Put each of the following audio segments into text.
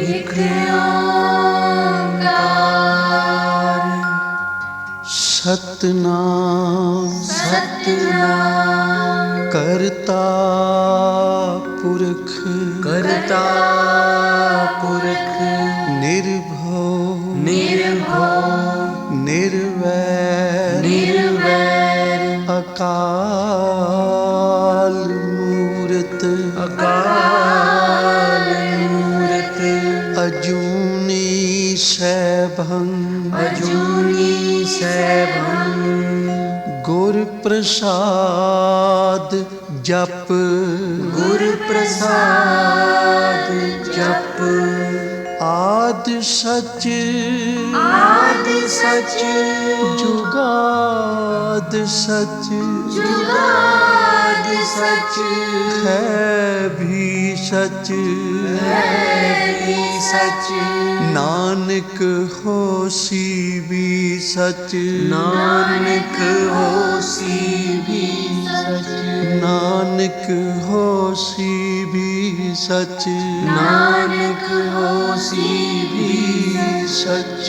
एक ओंकार सतनाम सतनाम करता पुरख करता पुरख निर्भव निर्भव निर्वैर निर्वैर अकाल मूरत अकाल मूरत अजूनी सैभं अजूनी सैभं गुर प्रसाद जप गुर प्रसाद जप आद सच आदि सच जुगाद सच जुगाद सच है भी सच है भी सच नानक होसी भी सच नानक होसी भी सच नानक होसी भी सच नानक होसी भी सच।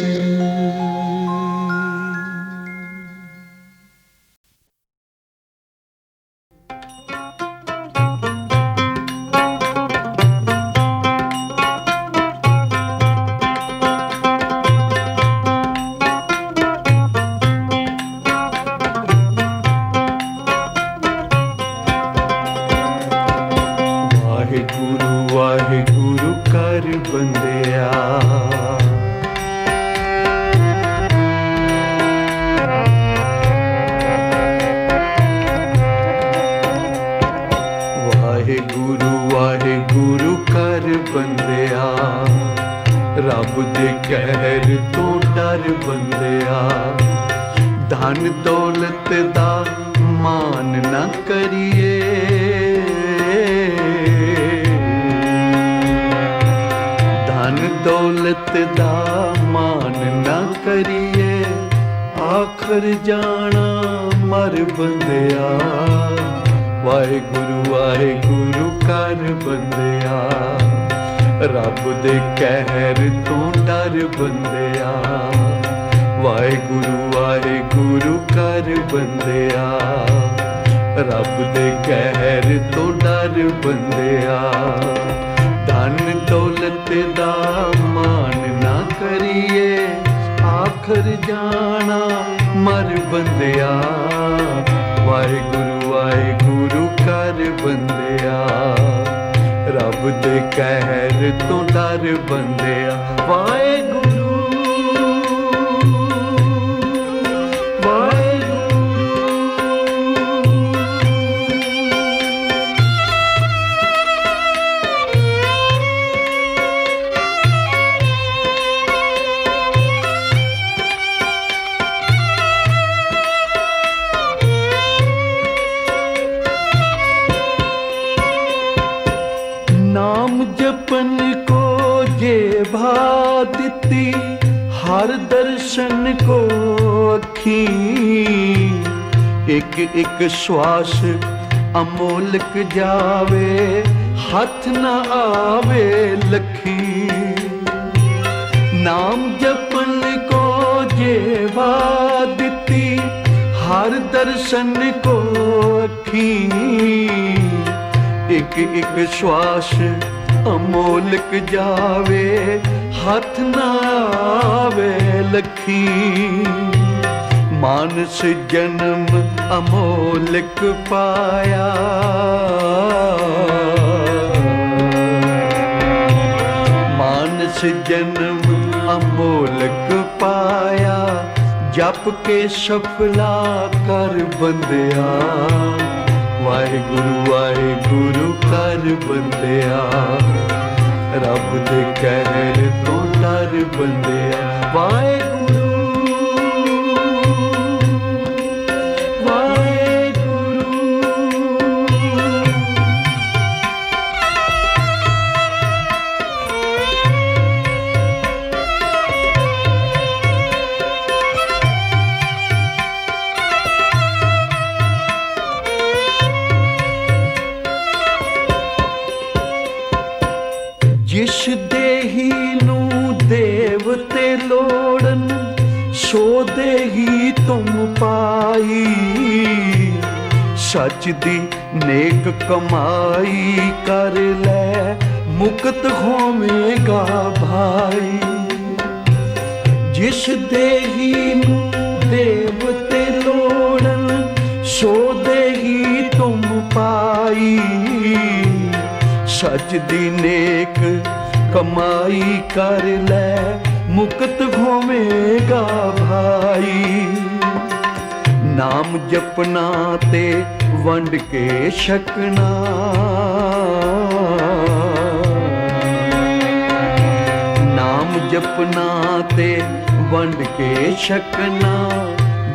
वाहिगुरु कर बंदिया वाहिगुरु कर बंदिया रब दे कहर तो डर बंदिया धन दौलत दा मान ना करिए धन दौलत दा मान ना करिए आखर जाना मर बंदिया वाहिगुरु कर बंदिया रब दे कहर तो डर बंदिया वाहिगुरु कर बंदिया रब दे कहर तो डर बंदिया धन दौलत दा मान ना करिए आखर जाना मर बंदिया वाहिगुरु कर बंदिया रब दे कहर तो डर बंदिया वाहिगुरु नाम जपन को जे भा दिती हर दर्शन को अखी एक एक श्वास अमोलक जावे हाथ न आवे लखी नाम जपन को जे भा दिती हर दर्शन को अखी एक एक श्वास अमोलक जावे हाथ न आवे लखी मानस जन्म अमोलक पाया मानस जन्म अमोलक पाया जप के सफला कर बंदिया वाहिगुरु कर बंदिया रब दे कहर तो डर बंदिया वाहिगुरु पाई, सच दी नेक कमाई कर ले, मुक्त होवेगा भाई। जिस देही नू देवते लोड़न, सो देही तुम पाई, सच दी नेक कमाई कर ले, मुक्त होवेगा भाई। नाम जपना ते वंड के छकना, नाम जपना ते वंड के छकना,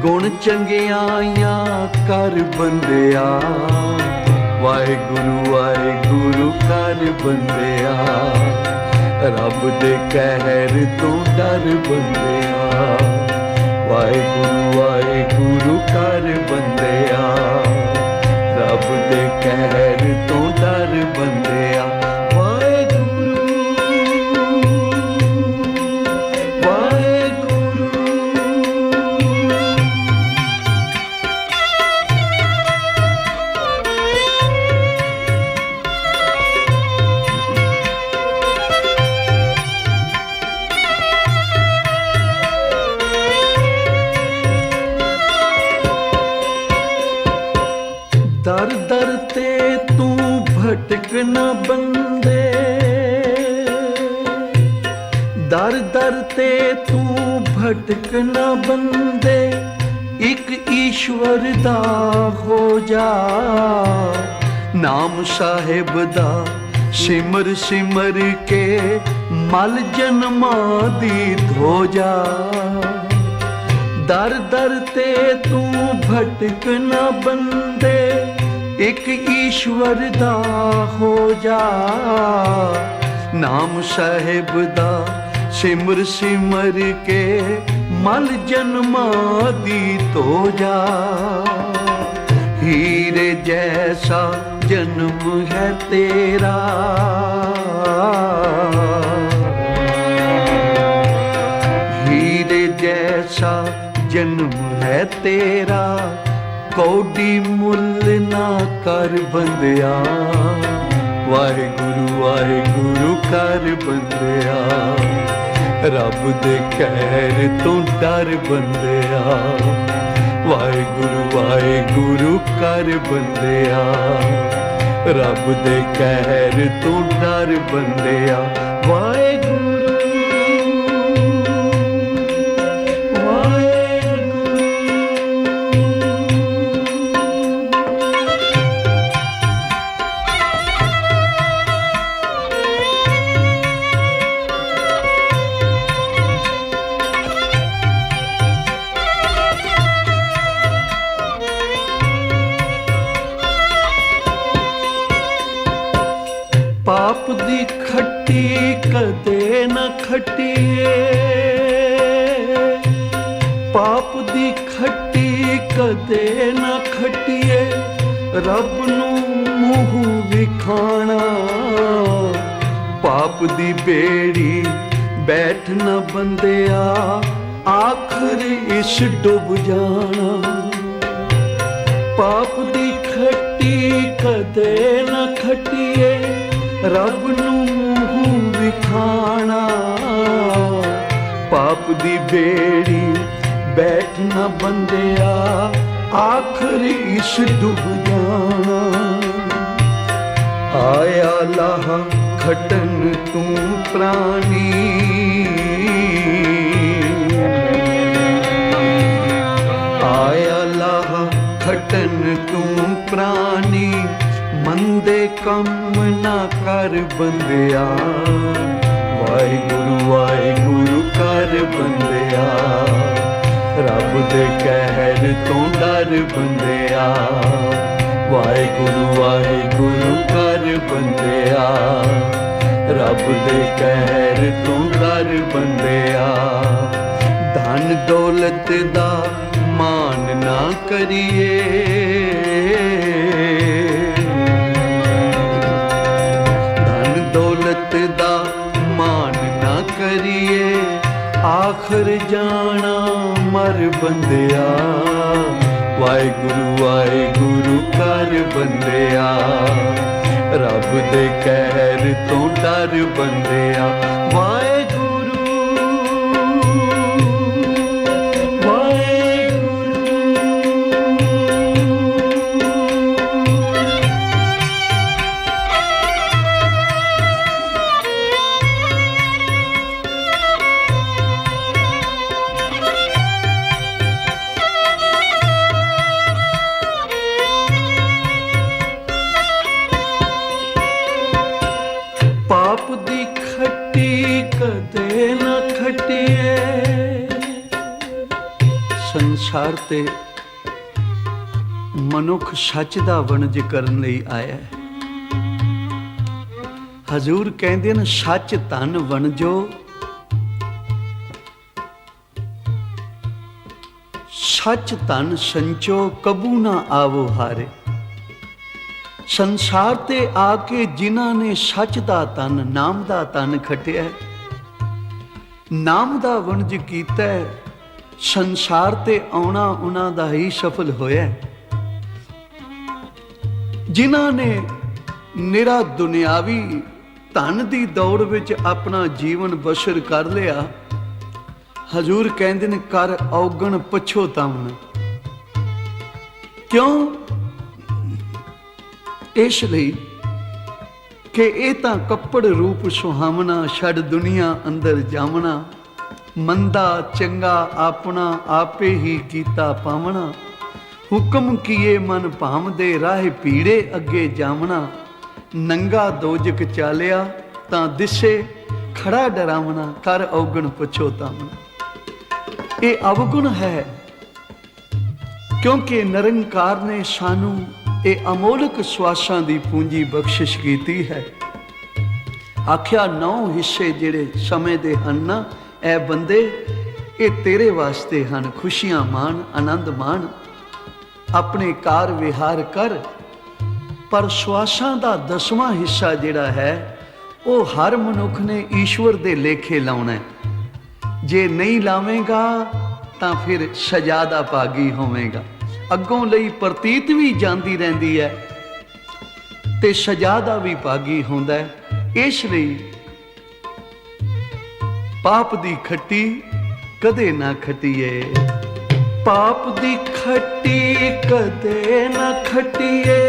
गुण चंगियाइयां कर बंदिया, वाहिगुरु वाहिगुरु कर बंदिया, रब दे कहर तो डर बंदिया, वाहिगुरु वाहिगुरु कर बंदिया, रब दे कहर तो डर बंदिया। वाहिगुरु वाहिगुरु दर दर ते तू भटक न बंदे, दर दर ते तू भटक न बंदे, एक ईश्वर दा हो जा, नाम साहिब दा सिमर सिमर के, मल जन्मा दी धो जा। दर दर ते तू भटक न बंदे, एक ईश्वर दा हो जा, नाम साहिब दा सिमर सिमर के, मल जन्मा दी तो जा। हीरे जैसा जन्म है तेरा, हीरे जैसा जन्म है तेरा, कौडी मुल ना कर बंदिया, वाहिगुरु वाहिगुरु कर बंदिया, रब दे कहर तो डर बंदिया, वाहिगुरु वाहिगुरु कर बंदिया, रब दे कहर तो डर बंदिया। वाहिगुरु पाप दी खट्टी कदे न खट्टिए, पाप दी खट्टी कदे न खट्टिए, रब नू मूँह विखाना, पाप दी बेड़ी बैठ न बंदिया, आखिर इस डुब जाना। पाप दी खट्टी कदे न खट्टिए, रब नू मूँह विखाना, पाप दी बेड़ी बैठ न बंदिया, आखिर इस डुब जाना। आया लाह खटन तू प्राणी, आया लाह खटन तू प्राणी, मंदे कम ना कर बंदिया, वाहिगुरु वाहिगुरु कर बंदिया, रब दे कहर तो डर बंदिया, वाहिगुरु वाहिगुरु कर बंदिया, रब दे कहर तो डर बंदिया। धन दौलत दा मान ना करिए, दा मान ना करिए, आखिर जाना मर बंदिया। ਵਾਹਿਗੁਰੂ ਕਰ ਬੰਦਿਆ, ਰੱਬ ਦੇ ਕਹਿਰ ਤੋਂ ਡਰ ਬੰਦਿਆ। ਵਾਹਿਗੁਰੂ ਪਾਪ ਦੀ ਖੱਟੀ ਕਦੇ ਨਾ ਖਟੀਏ। ਸੰਸਾਰ ਤੇ ਮਨੁੱਖ ਸੱਚ ਦਾ ਵਣਜ ਕਰਨ ਲਈ ਆਇਆ ਹੈ। ਹਜ਼ੂਰ ਕਹਿੰਦੇ ਨੇ ਸੱਚ ਧਨ ਵਣਜੋ, ਸੱਚ ਧਨ ਸੰਚੋ ਕਬੂ ਨਾ ਆਵੋ ਹਾਰੇ। ਸੰਸਾਰ ਤੇ ਆ ਕੇ ਜਿਨ੍ਹਾਂ ਨੇ ਸੱਚ ਦਾ ਤਨ, ਨਾਮ ਦਾ ਤਨ ਖਟਿਆ, ਨਾਮ ਦਾ ਵਣਜ ਕੀਤਾ, ਸੰਸਾਰ ਤੇ ਆਉਣਾ ਉਹਨਾਂ ਦਾ ਹੀ ਸਫਲ ਹੋਇਆ। ਜਿਨ੍ਹਾਂ ਨੇ ਨਿਰਾ ਦੁਨਿਆਵੀ ਧਨ ਦੀ ਦੌੜ ਵਿੱਚ ਆਪਣਾ ਜੀਵਨ ਬਸ਼ਰ ਕਰ ਲਿਆ, ਹਜ਼ੂਰ ਕਹਿੰਦੇ ਨੇ ਕਰ ਔਗਣ ਪਛੋਤਾਵਣ। ਕਿਉਂ? ਇਸ ਲਈ ਕਿ ਇਹ ਤਾਂ ਕੱਪੜ ਰੂਪ ਸੁਹਾਵਣਾ, ਛੱਡ ਦੁਨੀਆ ਅੰਦਰ ਜਾਵਣਾ। ਮੰਦਾ ਚੰਗਾ ਆਪਣਾ ਆਪੇ ਹੀ ਕੀਤਾ ਪਾਵਣਾ। ਹੁਕਮ ਕੀਏ ਮਨ ਭਾਵਦੇ ਰਾਹ ਪੀੜੇ ਅੱਗੇ ਜਾਵਣਾ। ਨੰਗਾ ਦੋਜਕ ਚਾਲਿਆ ਤਾਂ ਦਿਸੇ ਖੜਾ ਡਰਾਵਣਾ। ਕਰ ਔਗਣ ਪਛੋਤਾਵਣਾ। ਇਹ ਅਵਗੁਣ ਹੈ, ਕਿਉਂਕਿ ਨਿਰੰਕਾਰ ਨੇ ਸਾਨੂੰ ਇਹ ਅਮੋਲਕ ਸਵਾਸਾਂ ਦੀ ਪੂੰਜੀ ਬਖਸ਼ਿਸ਼ ਕੀਤੀ ਹੈ। ਆਖਿਆ 9 ਹਿੱਸੇ ਜਿਹੜੇ ਸਮੇਂ ਦੇ ਹਨ ਨਾ, ਇਹ ਬੰਦੇ ਇਹ ਤੇਰੇ ਵਾਸਤੇ ਹਨ। ਖੁਸ਼ੀਆਂ ਮਾਣ, ਆਨੰਦ ਮਾਣ, ਆਪਣੇ ਕਾਰ ਵਿਹਾਰ ਕਰ। ਪਰ ਸਵਾਸਾਂ ਦਾ 10ਵਾਂ ਹਿੱਸਾ ਜਿਹੜਾ ਹੈ, ਉਹ ਹਰ ਮਨੁੱਖ ਨੇ ਈਸ਼ਵਰ ਦੇ ਲੇਖੇ ਲਾਉਣਾ ਹੈ। ਜੇ ਨਹੀਂ ਲਾਵੇਂਗਾ ਤਾਂ ਫਿਰ ਸਜ਼ਾ ਦਾ ਭਾਗੀ ਹੋਵੇਗਾ। ਅੱਗੋਂ ਲਈ ਪ੍ਰਤੀਤ ਵੀ ਜਾਂਦੀ ਰਹਿੰਦੀ ਹੈ ਤੇ ਸਜ਼ਾ ਦਾ ਵੀ ਭਾਗੀ ਹੁੰਦਾ ਹੈ। ਇਸ ਲਈ ਪਾਪ ਦੀ ਖੱਟੀ ਕਦੇ ਨਾ ਖਟੀਏ। ਪਾਪ ਦੀ ਖੱਟੀ ਕਦੇ ਨਾ ਖਟੀਏ।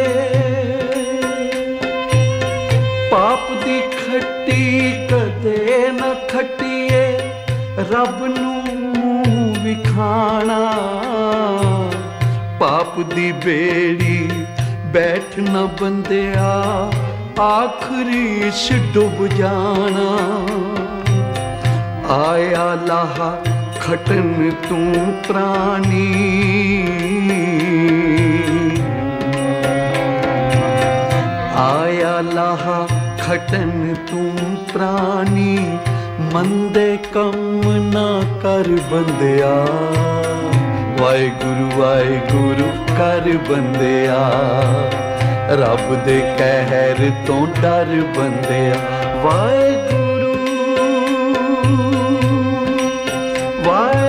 ਪਾਪ ਦੀ ਖੱਟੀ ਕਦੇ ਨਾ ਖਟੀਏ। ਰੱਬ ਨੂੰ ਵਿਖਾਣਾ ਪਾਪ ਦੀ ਬੇੜੀ ਬੈਠ ਨਾ ਬੰਦਿਆ। ਆਖਰੀ ਚ ਡੁੱਬ ਜਾਣਾ। ਆਇਆ ਲਾਹਾ ਖਟਨ ਤੂੰ ਪ੍ਰਾਣੀ। ਆਇਆ ਲਾਹਾ ਖਟਨ ਤੂੰ ਪ੍ਰਾਣੀ। ਮੰਦੇ ਕੰਮ ਨਾ ਕਰ ਬੰਦਿਆ। ਵਾਹਿਗੁਰੂ ਕਰ ਬੰਦਿਆ। ਰੱਬ ਦੇ ਕਹਿਰ ਤੋਂ ਡਰ ਬੰਦਿਆ। ਵਾਹਿਗੁਰੂ ਵਾਹਿਗੁਰੂ।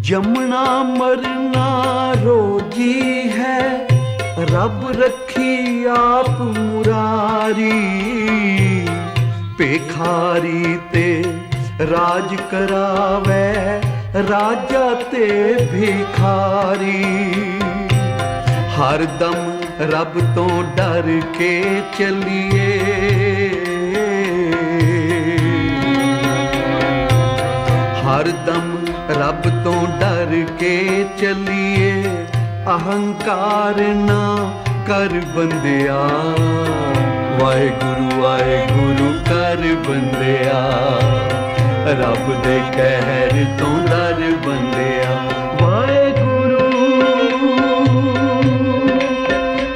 जमना मरना रोजी है। रब रखी आप मुरारी। पेखारी ते राज करावे। राजा ते भिखारी। हर दम रब तो डर के चलिए। हर दम रब तो डर के चलिए। अहंकार ना कर बंदिया। वाहिगुरु कर बंदिया। रब दे कहर तो डर बंदिया। वाहिगुरु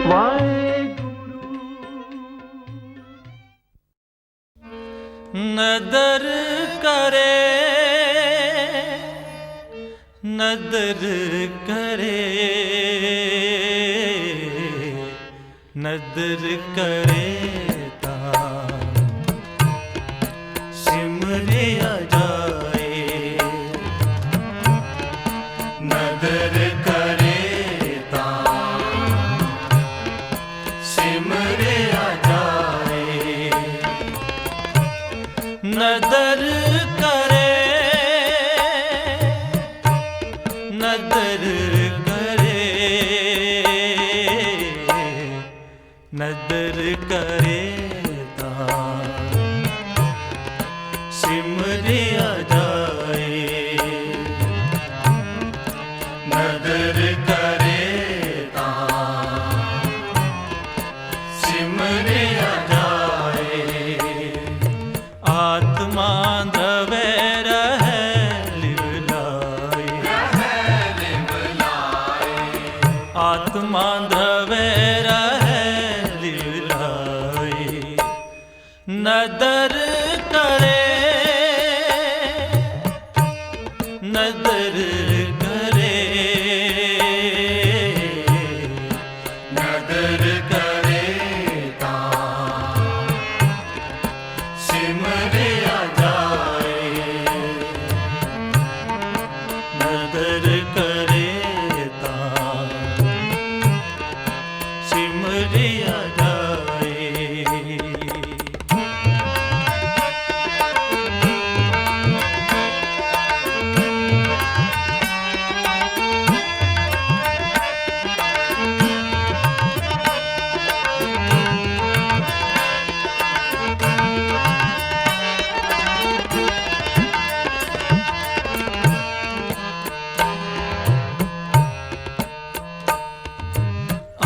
वाहिगुरु। नदर करे नदर करे, नदर करे सिमरिया जाए, नदर करे सिमरिया जाए, नदर करे, नदर करे, नदर करे सिमरिया जाए, नदर करे सिमरिया जाए, आत्मा द्रवे रहे लिवलाए, आत्मा द्रवे रहे लिवलाए, नदर करे, नदर करे, नदर करे सिमरिया जाए, नदर करे सिमरिया जाए।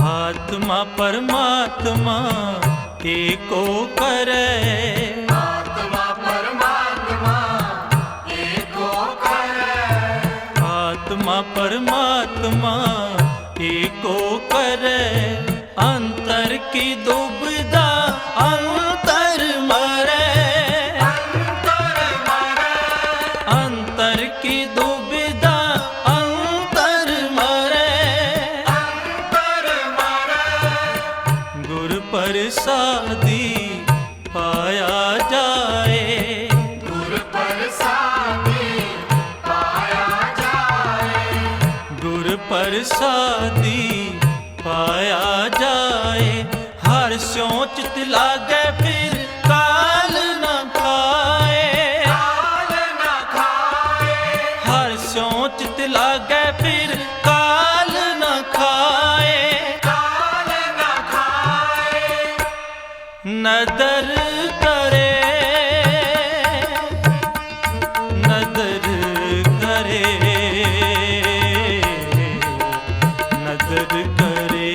आत्मा परमात्मा एको करे, आत्मा परमात्मा एको करे, आत्मा परमात्मा एको करे, अंतर की दुविधा अंतर मरे, अंतर मरे, अंतर की दुविधा अंतर मरे, अंतर मरे, गुर प्रसादी पाया जाए, गुर प्रसादी पाया जाए, गुर प्रसादी पाया जाए, हर स्यों चित लागे फिर काल न खाए, काल न खाए, हर स्यों चित लागे फिर काल न खाए, काल न खाए, नदर करे, नदर करे, नदर करे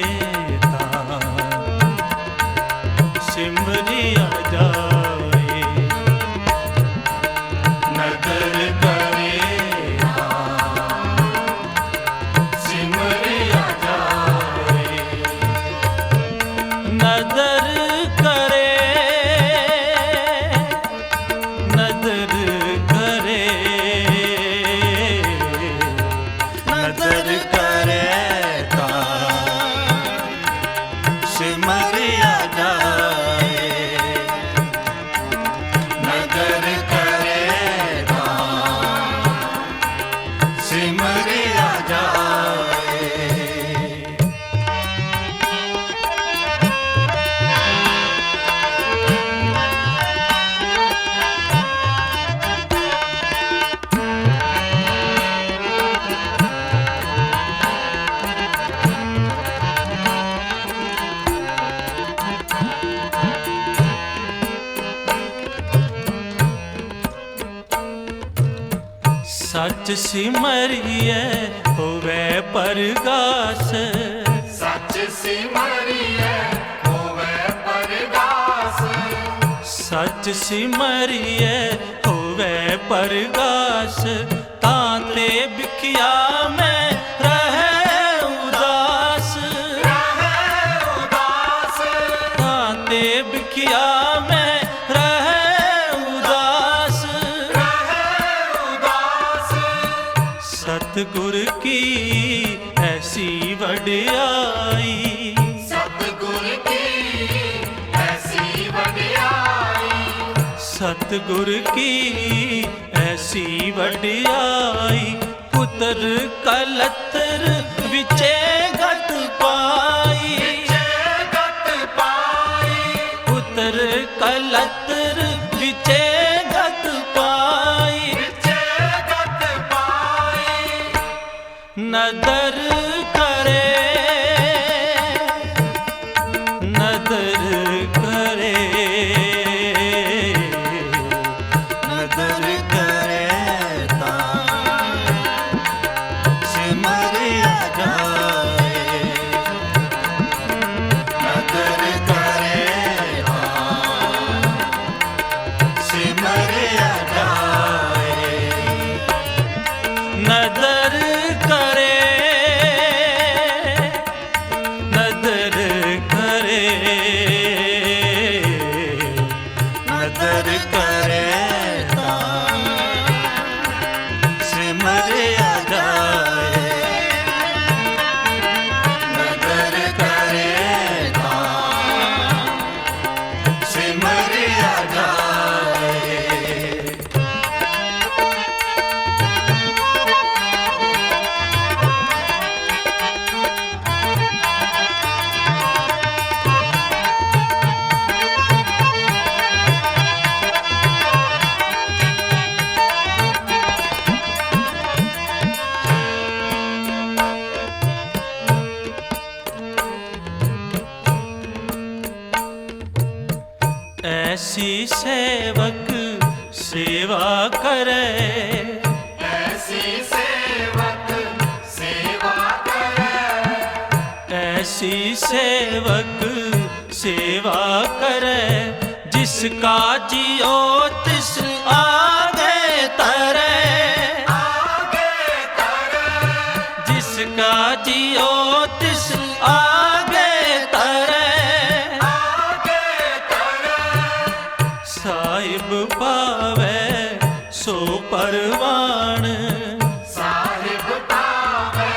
सिमरिया जाए, नदर करे सिमरिया जाए, नदर करे, नदर करे, नदर करे सिमरिया जाए, नदर करे सिमरिया जाए। सच सिमरिए होवे परगास, सच सिमरिए होवे परगास, सच सिमरिए होवे परगास, ताते बिखिया में रहे उदास, रहे उदास, ताते बिखिया में रहे उदास, रहे उदास, सतगुर की ऐसी वडियाई, सतगुर की ऐसी वडियाई, सतगुर की ऐसी वडियाई। पुत्र कलत्र विचे गत पाई, जगत पाई, पुत्र कलत्र विचे गत पाई। जगत पाई, नदर करे, नदर करे, नदर करे तां सिमरिया जाए, नदर करे तां सिमरिया जाए, नदर करे, नदर करे, नदर करे तां सिमरिया जाए, नदर करे तां सिमरिया जाए। ऐसी सेवक सेवा करे, ऐसी सेवक सेवा करे, ऐसी सेवक सेवा करे। जिसका जियो तिस आगे तरे, आगे करे, जिसका जियो तिस आगे तरे। आगे करे, साहिब पावे सो परवान, साहिब पावे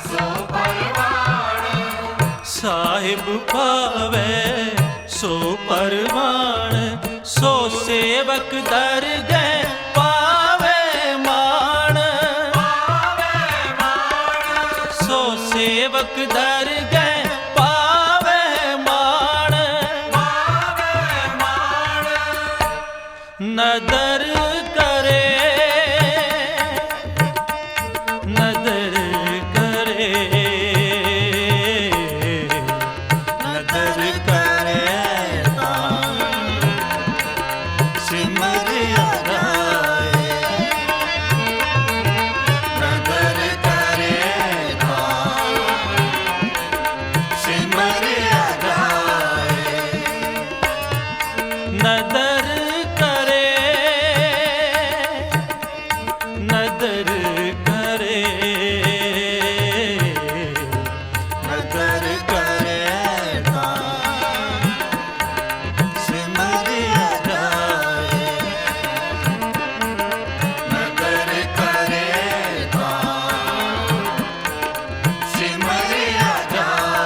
सो परवान, साहिब पावे सो परवान। सो सेवक दर गए पावे मान, पावे मान, सो सेवक दर गए पावे मान। पावे मान, नदर करे, नदर करे, नदर करे तां सिमरिया जाए, नदर करे तां सिमरिया जाए, नदर करे, नदर करे, नदर करे तां सिमरिया जाए, नदर करे तां सिमरिया जाए।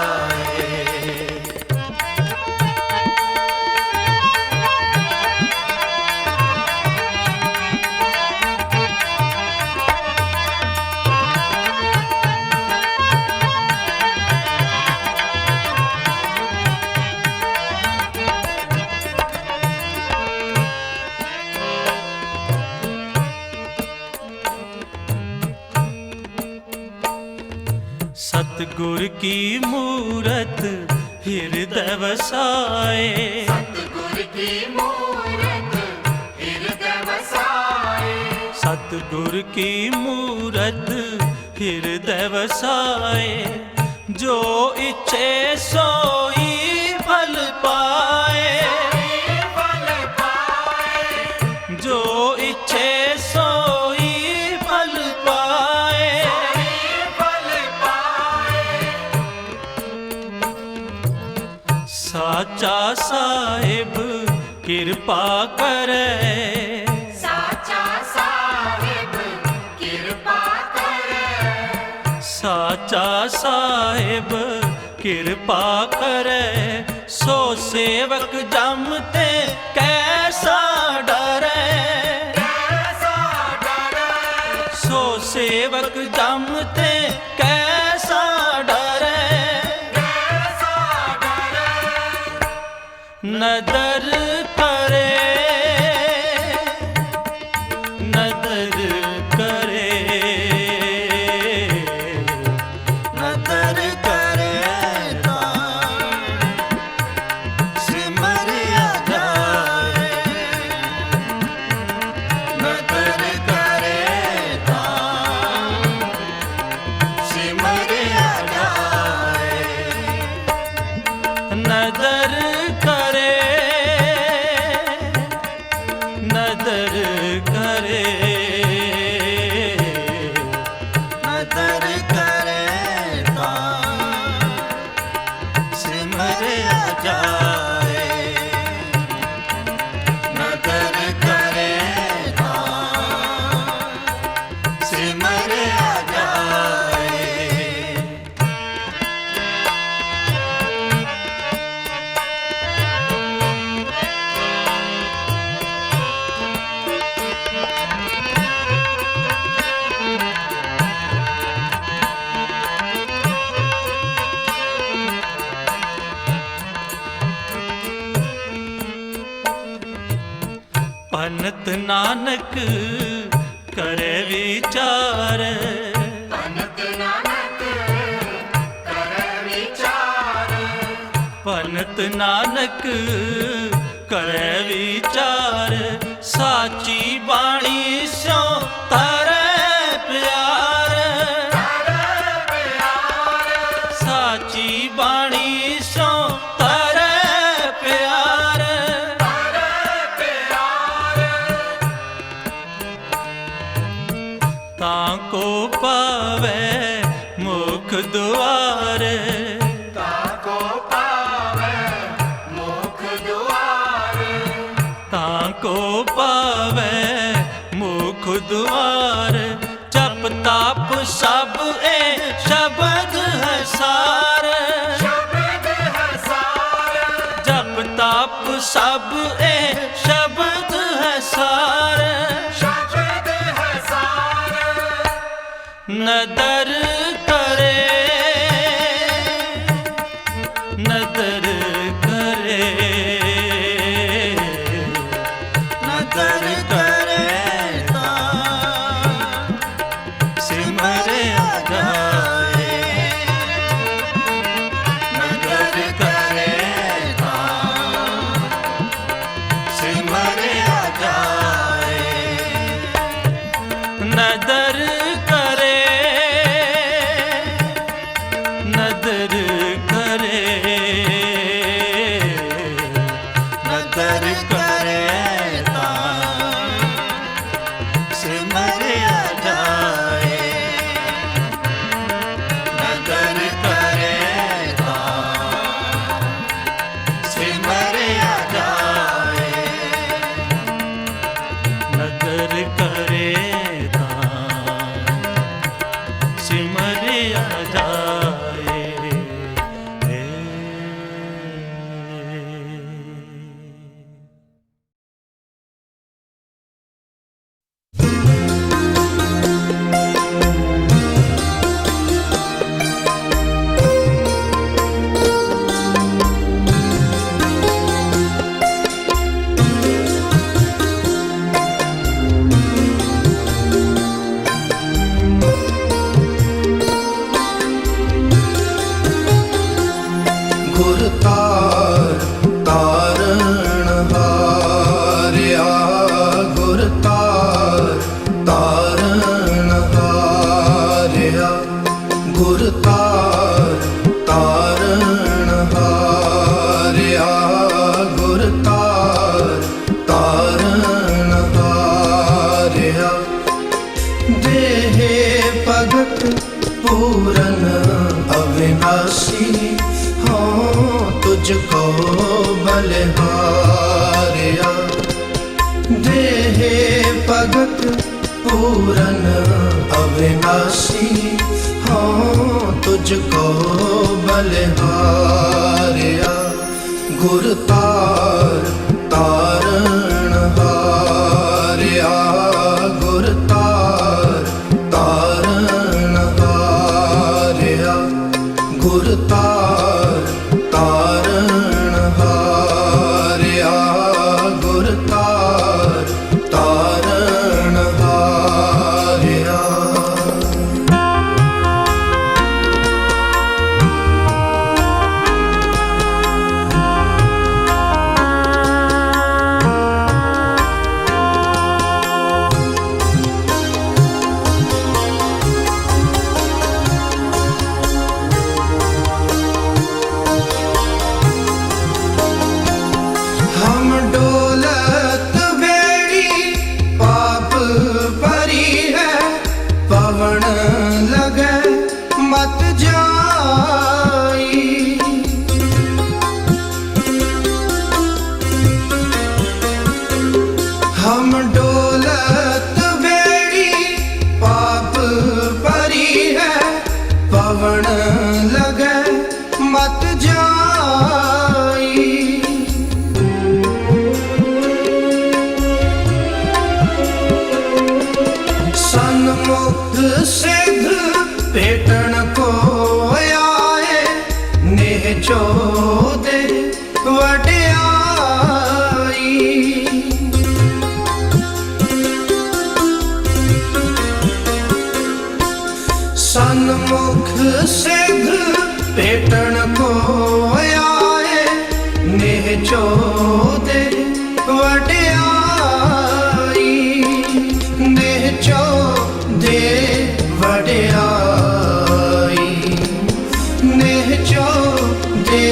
सतगुर की मूरत हृदय वसाए, सतगुर की मूरत हृदय वसाए, सतगुर की मूरत हृदय वसाए। जो इच्छे सोई फल पाए, फल पाए, जो इच्छे सोई फल पाए। फल पाए, साचा साहिब कृपा करे, साचा साहिब कृपा करे, साचा साहिब किरपा करे, सो सेवक जम ते कैसा डरे। सो सेवक जम ते कैसा डरे। नदर करे, नदर करे, नदर करे सिमरिया जाए। नदर करे सिमरिया जाए। नदर करे, नदर करे, नदर करे सिमरिया जाए। नदर करे सिमरिया जाए। पनत नानक करे विचार। पनत नानक करे विचार। पनत नानक करे विचार, साची बाणी स्यों तारे प्यार। साची बाणी स्यों तारे प्यार। ताको पावे मुख द्वार। ताको पावे मुख द्वार। ताको पावे मुख द्वार। जप ताप सब ए शब्द है सार। शब्द है सार। जप ताप सब ए शब्द है सार। शब्द है सार। नदर करे, नदर करे, नदर करे सिमरिया जाए। नदर करे सिमरिया जाए। नदर करे, नदर करे, नदर करे सिमरिया जाए। नदर करे सिमरिया जाए। नदर करे सिमरिया जाए। तुझको बलिहारिया देहे भगत पूरन अविनाशी हो तुझको बलिहारिया गुर तार तारण हारिया गुर तार तारण हारिया गुर तार तारण हारिया गुर तार तारण हारिया। हम डोलत बेड़ी पाप भरी है पवन लगे मत जाई हम डोलत बेड़ी पाप भरी है पवन लगे मत जाई सन्मुख सिद्ध भेटन को आए नेह चोदे वड्याई सन्मुख सिद्ध भेटन को आए नेह चोदे वड्याई नेह चोदे वड्याई नेह चोदे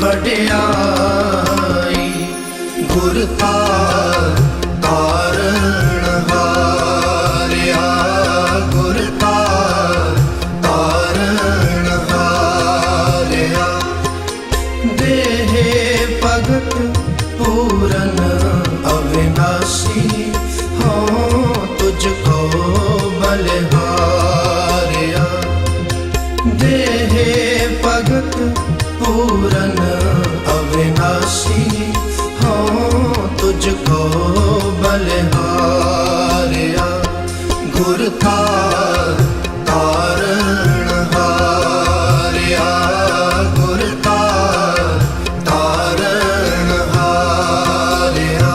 वड्याई गुर तार तारण हारिया गुर तार तारण हारिया देहे भगत पूरन अविनाशी हो तुझको बलिहारिया देहे भगत पूरन अविनाशी हो तुझको बलिहारिया गुर तार तारण हारिया गुर तार तारण हारिया।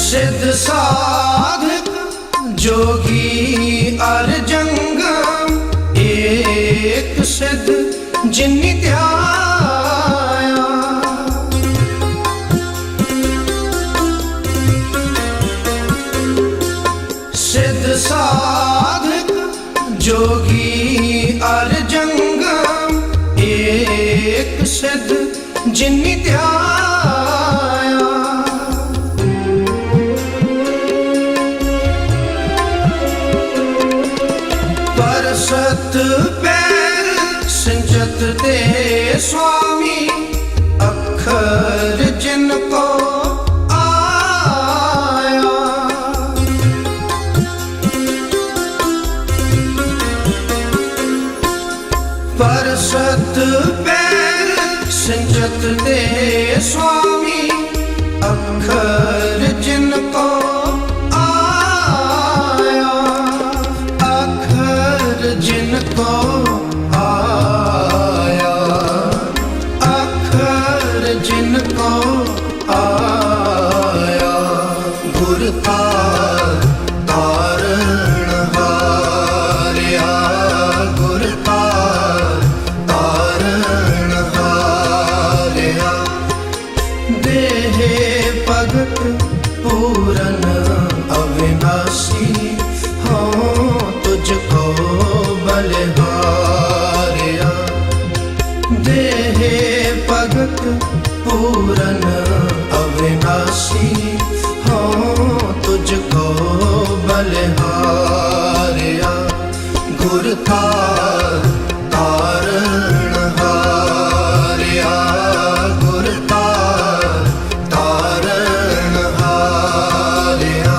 सिद्ध साधक जोगी अर जंगम एक सिद्ध जिन्नि ध्याया सिद्ध साधक जोगी अर जंगम एक सिद्ध जिन्नि ध्याया परसत पैर सिंचत ते स्वामी अखर जिनको आया परसत पैर सिंचत ते स्वामी अखर जिनको आया अखर जिनको आया अखर जिनको आया गुर तार तारण हारिया गुर तार तारण हारिया देहे भगत पूरन अविनाशी हो तुझको बलिहारिया दे भगत पूरन अविनाशी हो तुझको बलिहारिया गुर का तारण हारिया गुर का तारण हारिया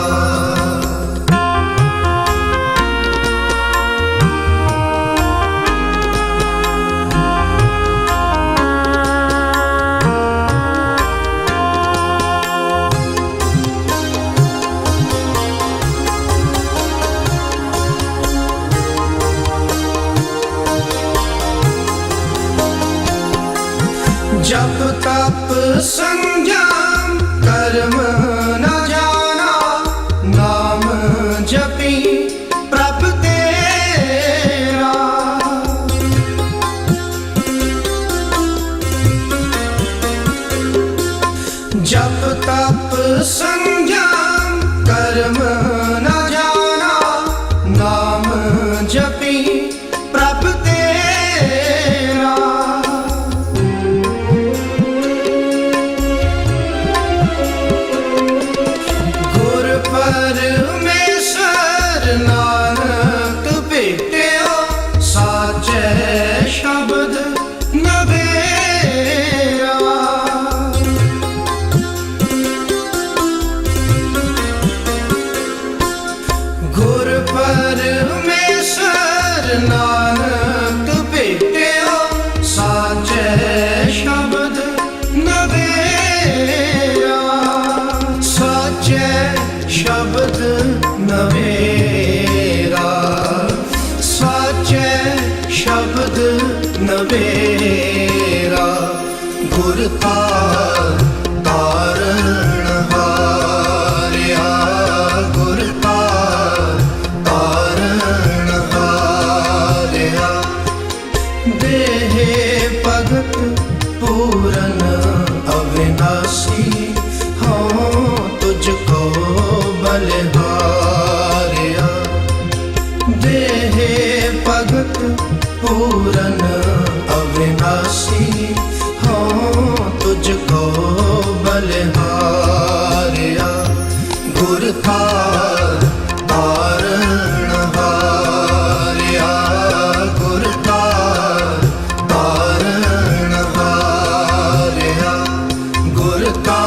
जप तप संयम कर्म न जाना नाम जपी प्रभ तेरा जप तप संयम कर्म न जाना नाम जपी प्रभ तेरा गुर परमेश्वर नानक भेटियो साचे शब्द नवेरा गुर परमेश्वर नानक भेटियो साचे शब्द नवेरा साचे शब्द नवेरा साचे शब्द नवेरा गुर का तारण हारिया गुर का तारण हारिया देहे भगत पूरन अविनाशी हो तुझको बलिहारिया देहे भगत पूरन अविनाशी हो तुझको बलिहारिया गुर का तारण हारिया गुर का तारण हारिया गुर का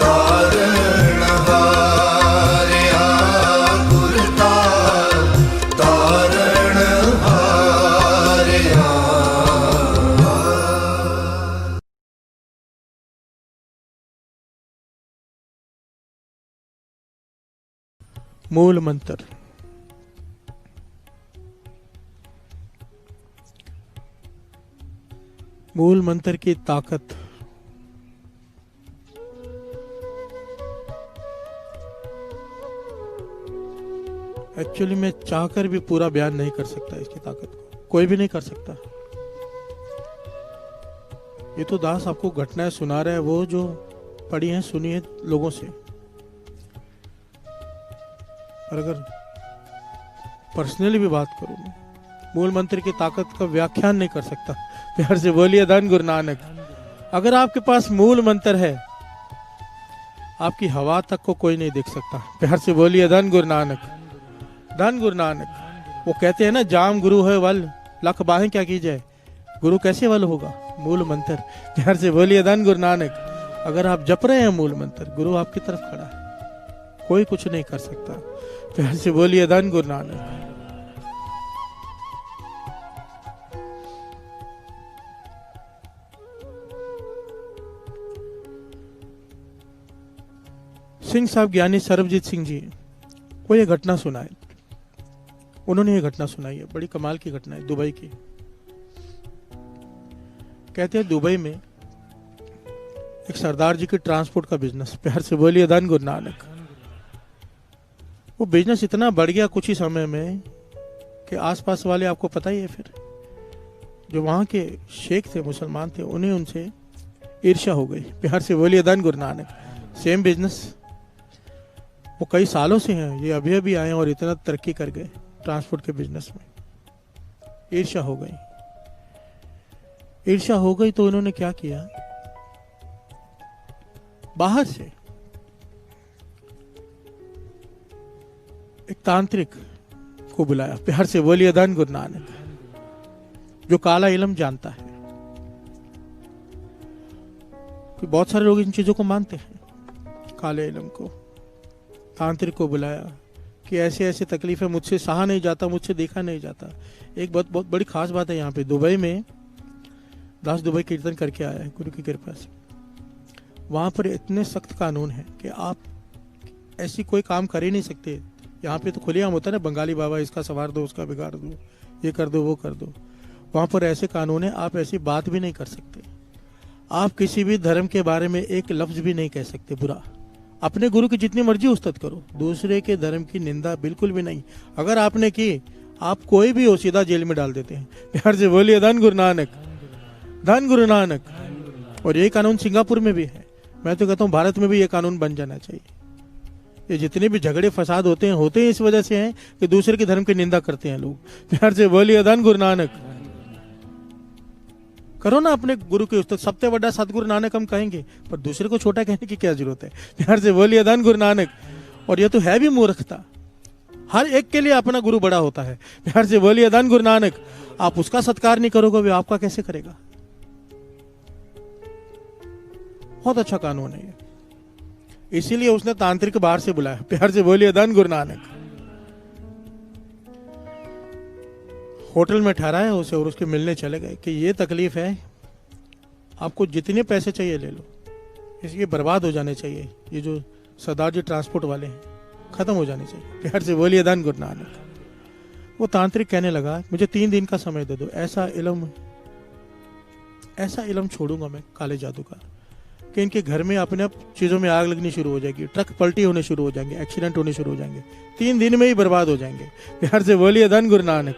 तारण हारिया गुर का तारण हारिया मूल मंत्र। मूल मंत्र की ताकत एक्चुअली मैं चाहकर भी पूरा बयान नहीं कर सकता। इसकी ताकत को कोई भी नहीं कर सकता। ये तो दास आपको घटनाएं सुना रहा है, वो जो पढ़ी हैं सुनी है लोगों से। और अगर पर्सनली भी बात करूं मैं, मूल मंत्र की ताकत का व्याख्यान नहीं कर सकता। प्यार से बोलिए धन गुरु नानक। अगर आपके पास मूल मंत्र है, आपकी हवा तक को कोई नहीं देख सकता। प्यार से बोलिए धन गुरु नानक, धन गुरु नानक। वो कहते हैं ना, जाम गुरु है वल लख बाहें क्या की जाए। गुरु कैसे वल होगा? मूल मंत्र। प्यार से बोलिए धन गुरु नानक। अगर आप जप रहे हैं मूल मंत्र, गुरु आपकी तरफ खड़ा है, कोई कुछ नहीं कर सकता। प्यार से बोलिए धन गुरु नानक। सिंह साहब ज्ञानी सरबजीत सिंह जी को यह घटना सुनाए। उन्होंने ये घटना सुनाई है, बड़ी कमाल की घटना है, दुबई की। कहते हैं दुबई में एक सरदार जी की ट्रांसपोर्ट का बिजनेस। प्यार से बोलिए धन गुरु नानक। वो बिजनेस इतना बढ़ गया कुछ ही समय में कि आसपास वाले, आपको पता ही है, फिर जो वहां के शेख थे, मुसलमान थे, उन्हें उनसे ईर्ष्या हो गई। प्यार से बोलिए धन गुरु नानक। सेम बिजनेस वो कई सालों से हैं, ये अभी अभी आए और इतना तरक्की कर गए ट्रांसपोर्ट के बिजनेस में। ईर्ष्या हो गई। ईर्ष्या हो गई तो उन्होंने क्या किया, बाहर से एक तांत्रिक को बुलाया, प्यार से बोलिए धन गुरु नानक, जो काला इलम जानता है। कि बहुत सारे लोग इन चीजों को मानते हैं, काले इलम को। तांत्रिक को बुलाया कि ऐसे ऐसे तकलीफें मुझसे सहा नहीं जाता, मुझसे देखा नहीं जाता। एक बहुत बहुत बड़ी खास बात है यहाँ पे, दुबई में दास दुबई कीर्तन करके आया है गुरु की कृपा से। वहां पर इतने सख्त कानून है कि आप ऐसी कोई काम कर ही नहीं सकते। यहाँ पे तो खुलेआम होता है ना, बंगाली बाबा इसका संवार दो, उसका बिगाड़ दो, ये कर दो, वो कर दो। वहां पर ऐसे कानून है, आप ऐसी बात भी नहीं कर सकते। आप किसी भी धर्म के बारे में एक लफ्ज भी नहीं कह सकते बुरा। अपने गुरु की जितनी मर्जी उस्तत करो, दूसरे के धर्म की निंदा बिल्कुल भी नहीं। अगर आपने की, आप कोई भी हो सीधा जेल में डाल देते हैं। प्यार से बोलिए धन गुरु नानक, धन गुरु नानक। और ये कानून सिंगापुर में भी है। मैं तो कहता हूँ भारत में भी ये कानून बन जाना चाहिए। ये जितने भी झगड़े फसाद होते हैं इस वजह से हैं कि दूसरे के धर्म की निंदा करते हैं लोग। प्यार से बोलिए धन गुरु नानक। करो ना अपने गुरु के उस्ताद, सबसे बड़ा सतगुरु नानक हम कहेंगे, पर दूसरे को छोटा कहने की क्या जरूरत है। प्यार से बोलिए धन गुरु नानक। और ये तो है भी मूर्खता, हर एक के लिए अपना गुरु बड़ा होता है। प्यार से बोलिए धन गुरु नानक। आप उसका सत्कार नहीं करोगे, वे आपका कैसे करेगा। बहुत अच्छा कानून है ये, इसीलिए उसने तांत्रिक बाहर से बुलाया। प्यार से बोलिए धन गुरु नानक। होटल में ठहराया उसे और उसके मिलने चले गए कि ये तकलीफ है, आपको जितने पैसे चाहिए ले लो, इसलिए बर्बाद हो जाने चाहिए। ये जो सरदार जी ट्रांसपोर्ट वाले हैं, खत्म हो जाने चाहिए। प्यार से बोलिए धन गुरु नानक। वो तांत्रिक कहने लगा, मुझे 3 दिन का समय दे दो, ऐसा इलम छोड़ूंगा मैं काले जादू का कि इनके घर में अपने आप चीजों में आग लगनी शुरू हो जाएगी, ट्रक पलटी होने शुरू हो जाएंगे, एक्सीडेंट होने शुरू हो जाएंगे, 3 दिन में ही बर्बाद हो जाएंगे। प्यार से बोलिए धन गुरु नानक।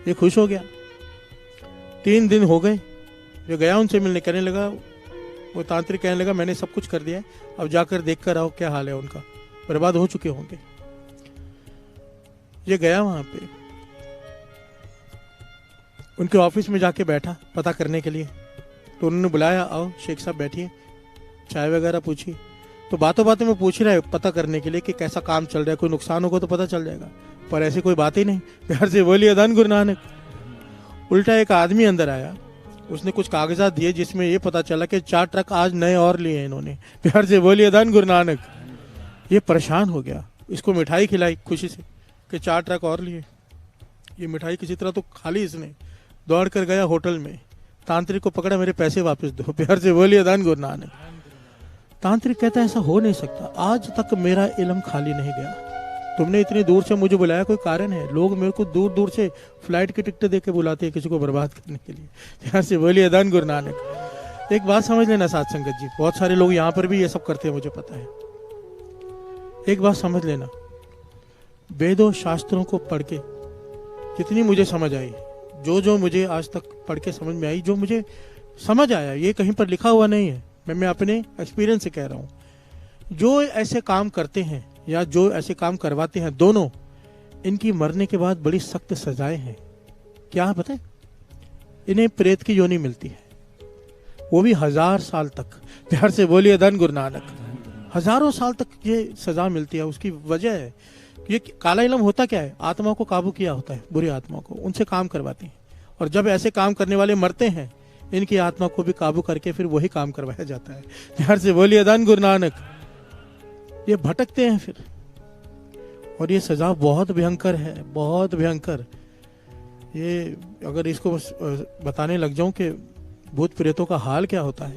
ये खुश हो गया। 3 दिन हो गए, जो गया उनसे मिलने, कहने लगा, वो तांत्रिक कहने लगा, मैंने सब कुछ कर दिया है, अब जाकर देख कर आओ क्या हाल है उनका, बर्बाद हो चुके होंगे। ये गया वहां पे, उनके ऑफिस में जाके बैठा पता करने के लिए। तो उन्होंने बुलाया, आओ शेख साहब बैठिए, चाय वगैरह पूछी। तो बातों बातों में पूछ रहा है पता करने के लिए कि कैसा काम चल रहा है, कोई नुकसान होगा तो पता चल जाएगा, पर ऐसी कोई बात ही नहीं। प्यार से बोलिए धन गुरु नानक। उल्टा एक आदमी अंदर आया, उसने कुछ कागजात दिए जिसमें ये पता चला कि 4 ट्रक आज नए और लिए हैं इन्होंने। प्यार से बोलिए धन गुरु नानक। ये परेशान हो गया, इसको मिठाई खिलाई खुशी से कि 4 ट्रक और लिए। ये मिठाई किसी तरह तो खाली इसने, दौड़ कर गया होटल में, तांत्रिक को पकड़ा, मेरे पैसे वापस दो। प्यार से बोलिए धन गुरु नानक। तांत्रिक कहता है ऐसा हो नहीं सकता, आज तक मेरा इलम खाली नहीं गया, तुमने इतनी दूर से मुझे बुलाया, कोई कारण है। लोग मेरे को दूर दूर से फ्लाइट की टिकट दे के बुलाते हैं किसी को बर्बाद करने के लिए। प्यार से बोलिए धन गुरु नानक। एक बात समझ लेना साध संगत जी, बहुत सारे लोग यहाँ पर भी ये सब करते हैं, मुझे पता है। एक बात समझ लेना, वेदों शास्त्रों को पढ़ के जितनी मुझे समझ आई, जो मुझे आज तक पढ़ के समझ में आई, जो मुझे समझ आया, ये कहीं पर लिखा हुआ नहीं है, मैं अपने एक्सपीरियंस से कह रहा हूँ। जो ऐसे काम करते हैं या जो ऐसे काम करवाते हैं, दोनों इनकी मरने के बाद बड़ी सख्त सजाएं हैं। क्या पता है, इन्हें प्रेत की योनि मिलती है, वो भी 1000 साल तक। प्यार से बोलिए धन गुरु नानक। हजारों साल तक ये सजा मिलती है। उसकी वजह है, ये काला इलम होता क्या है, आत्माओं को काबू किया होता है, बुरी आत्माओं को, उनसे काम करवाते हैं। और जब ऐसे काम करने वाले मरते हैं, इनकी आत्मा को भी काबू करके फिर वही काम करवाया जाता है। प्यार से बोलिए धन गुरु नानक। ये भटकते हैं फिर, और ये सजा बहुत भयंकर है, बहुत भयंकर। ये अगर इसको बताने लग जाऊं कि भूत प्रेतों का हाल क्या होता है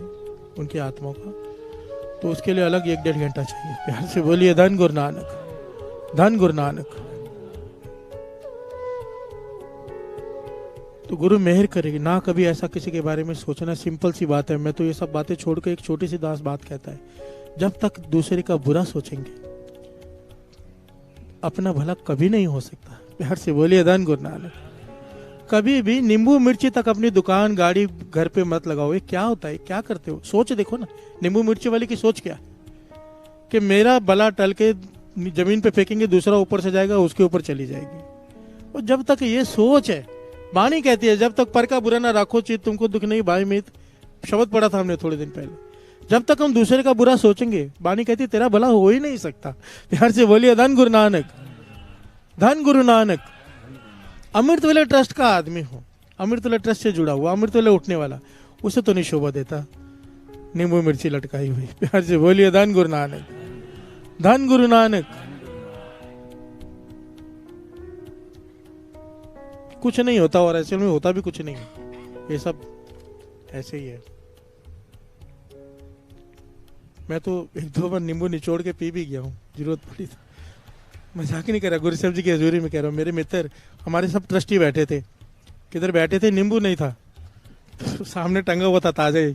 उनकी आत्माओं का, तो उसके लिए अलग 1-1.5 घंटा चाहिए। प्यार से बोलिए धन गुरु नानक, धन गुरु नानक। तो गुरु मेहर करेगी ना, कभी ऐसा किसी के बारे में सोचना। सिंपल सी बात है, मैं तो ये सब बातें छोड़ के एक छोटी सी दास बात कहता है, जब तक दूसरे का बुरा सोचेंगे अपना भला कभी नहीं हो सकता। प्यार से बोलिए धन गुरु नानक। कभी भी नींबू मिर्ची तक अपनी दुकान, गाड़ी, घर पे मत लगाओ। ये क्या होता है, क्या करते हो, सोच देखो ना। नींबू मिर्ची वाली की सोच क्या, कि मेरा भला टल के जमीन पे फेंकेंगे, दूसरा ऊपर से जाएगा, उसके ऊपर चली जाएगी। और जब तक ये सोच है, वाणी कहती है जब तक पर का बुरा ना राखो चित तुमको दुख नहीं भाई मीत। शब्द पढ़ा था हमने थोड़े दिन पहले। जब तक हम दूसरे का बुरा सोचेंगे, वाणी कहती है तेरा भला हो ही नहीं सकता। प्यार से बोलिए धन गुरु नानक, धन गुरु नानक। अमृतवेले ट्रस्ट का आदमी हो, अमृतवेले ट्रस्ट से जुड़ा हुआ, अमृतवेले उठने वाला, उसे तो नहीं शोभा देता नींबू मिर्ची लटकाई हुई। प्यार से बोलिए धन गुरु नानक, धन गुरु नानक। कुछ नहीं होता और ऐसे में होता भी कुछ नहीं है, ये सब ऐसे ही है। मैं तो 1-2 बार नींबू निचोड़ के पी भी गया हूँ, जरूरत पड़ी तो। मजाक नहीं कर रहा, गुरु साहब जी की हजूरी में कह रहा हूँ। मेरे मित्र हमारे सब ट्रस्टी बैठे थे, किधर बैठे थे, नींबू नहीं था तो सामने टंगा हुआ था ताजा ही,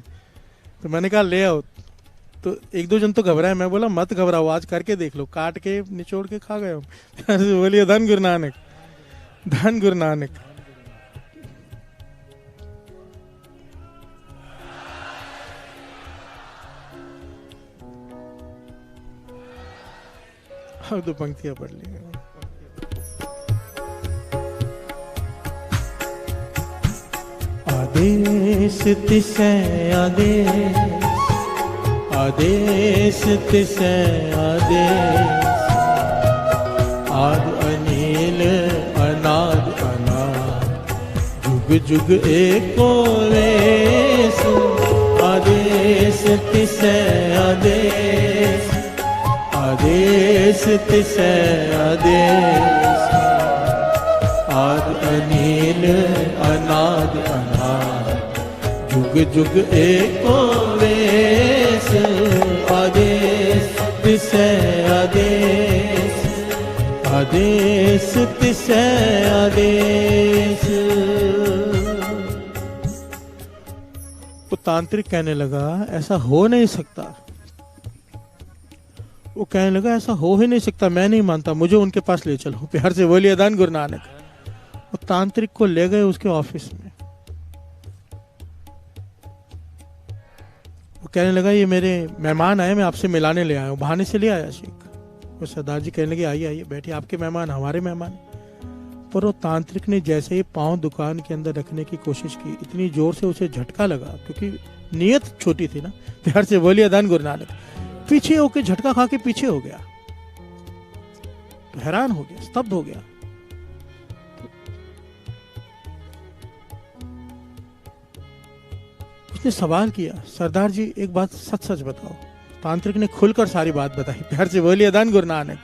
तो मैंने कहा ले आओ। तो 1-2 जन तो घबराए, मैं बोला मत घबराओ, आज करके देख लो, काट के निचोड़ के खा गए हम। बोलिए धन गुरु नानक, धन गुरु नानक। अब 2 पंक्तियां पढ़ ली। आदेश तिसै आदेश, आदेश तिसै आदेश, आद अनिल अनाद अनाद, जुग जुग एको वेश। आदेश तिसै आदेश, आदेश तिसै आदेश, आद अनिल अनाद अनाद, जुग जुग एको वेश। आदेश तिसै आदेश, आदेश तिसै आदेश। वो तांत्रिक कहने लगा ऐसा हो नहीं सकता, वो कहने लगा ऐसा हो ही नहीं सकता, मैं नहीं मानता, मुझे उनके पास ले चलो। प्यार से बोलिए धन गुरु नानक। वो तांत्रिक को ले गए उसके ऑफिस में। वो कहने लगा ये मेरे मेहमान आए, मैं आपसे मिलाने ले आया हूँ, बहाने से ले आया शेख। वो सरदार जी कहने लगे आइए आइए बैठिए, आपके मेहमान हमारे मेहमान। पर वो तांत्रिक ने जैसे ही पांव दुकान के अंदर रखने की कोशिश की, इतनी जोर से उसे झटका लगा, क्योंकि नीयत छोटी थी ना। प्यार से बोलिए धन गुरु नानक। पीछे होके झटका खा के पीछे हो गया, तो हैरान हो गया, स्तब्ध हो गया। उसने सवाल किया सरदार जी एक बात सच सच बताओ। तांत्रिक ने खुलकर सारी बात बताई। प्यार से बोलिए धन गुरु नानक।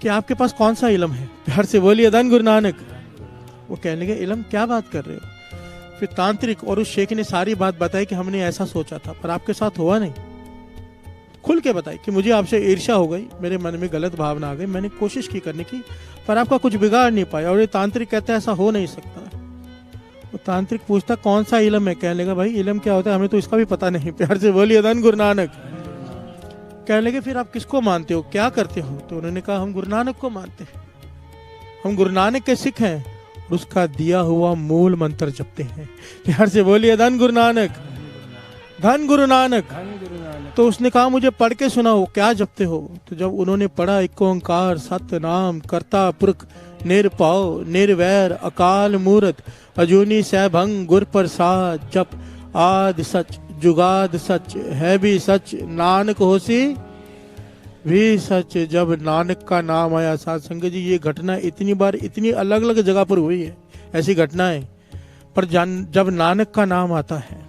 कि आपके पास कौन सा इल्म है? प्यार से बोलिए धन गुरु नानक। वो कहने लगे इल्म क्या बात कर रहे हो? फिर तांत्रिक और उस शेख ने सारी बात बताई कि हमने ऐसा सोचा था पर आपके साथ हुआ नहीं। खुल के बताई कि मुझे आपसे ईर्ष्या हो गई, मेरे मन में गलत भावना आ गई, मैंने कोशिश की करने की पर आपका कुछ बिगाड़ नहीं पाया। और ये तांत्रिक कहता है ऐसा हो नहीं सकता। तो तांत्रिक पूछता कौन सा इल्म है? कहने लगा भाई इल्म क्या होता है हमें तो इसका भी पता नहीं। प्यार से बोलिए धन गुरु नानक। कहने लगे फिर आप किसको मानते हो, क्या करते हो? तो उन्होंने कहा हम गुरु नानक को मानते हैं, हम गुरु नानक के सिख हैं और उसका दिया हुआ मूल मंत्र जपते हैं। प्यार से बोलिए धन गुरु नानक, धन गुरु नानक। तो उसने कहा मुझे पढ़ के सुनाओ क्या जपते हो? तो जब उन्होंने पढ़ा एक ओंकार सत्य नाम करता पुरख निरपाव निर्वैर अकाल मूरत अजूनी सैभंग गुर प्रसाद जप आद सच जुगाद सच है भी सच नानक होसी भी सच। जब नानक का नाम आया साध संगत जी, ये घटना इतनी बार इतनी अलग अलग जगह पर हुई है ऐसी घटनाएं, पर जब नानक का नाम आता है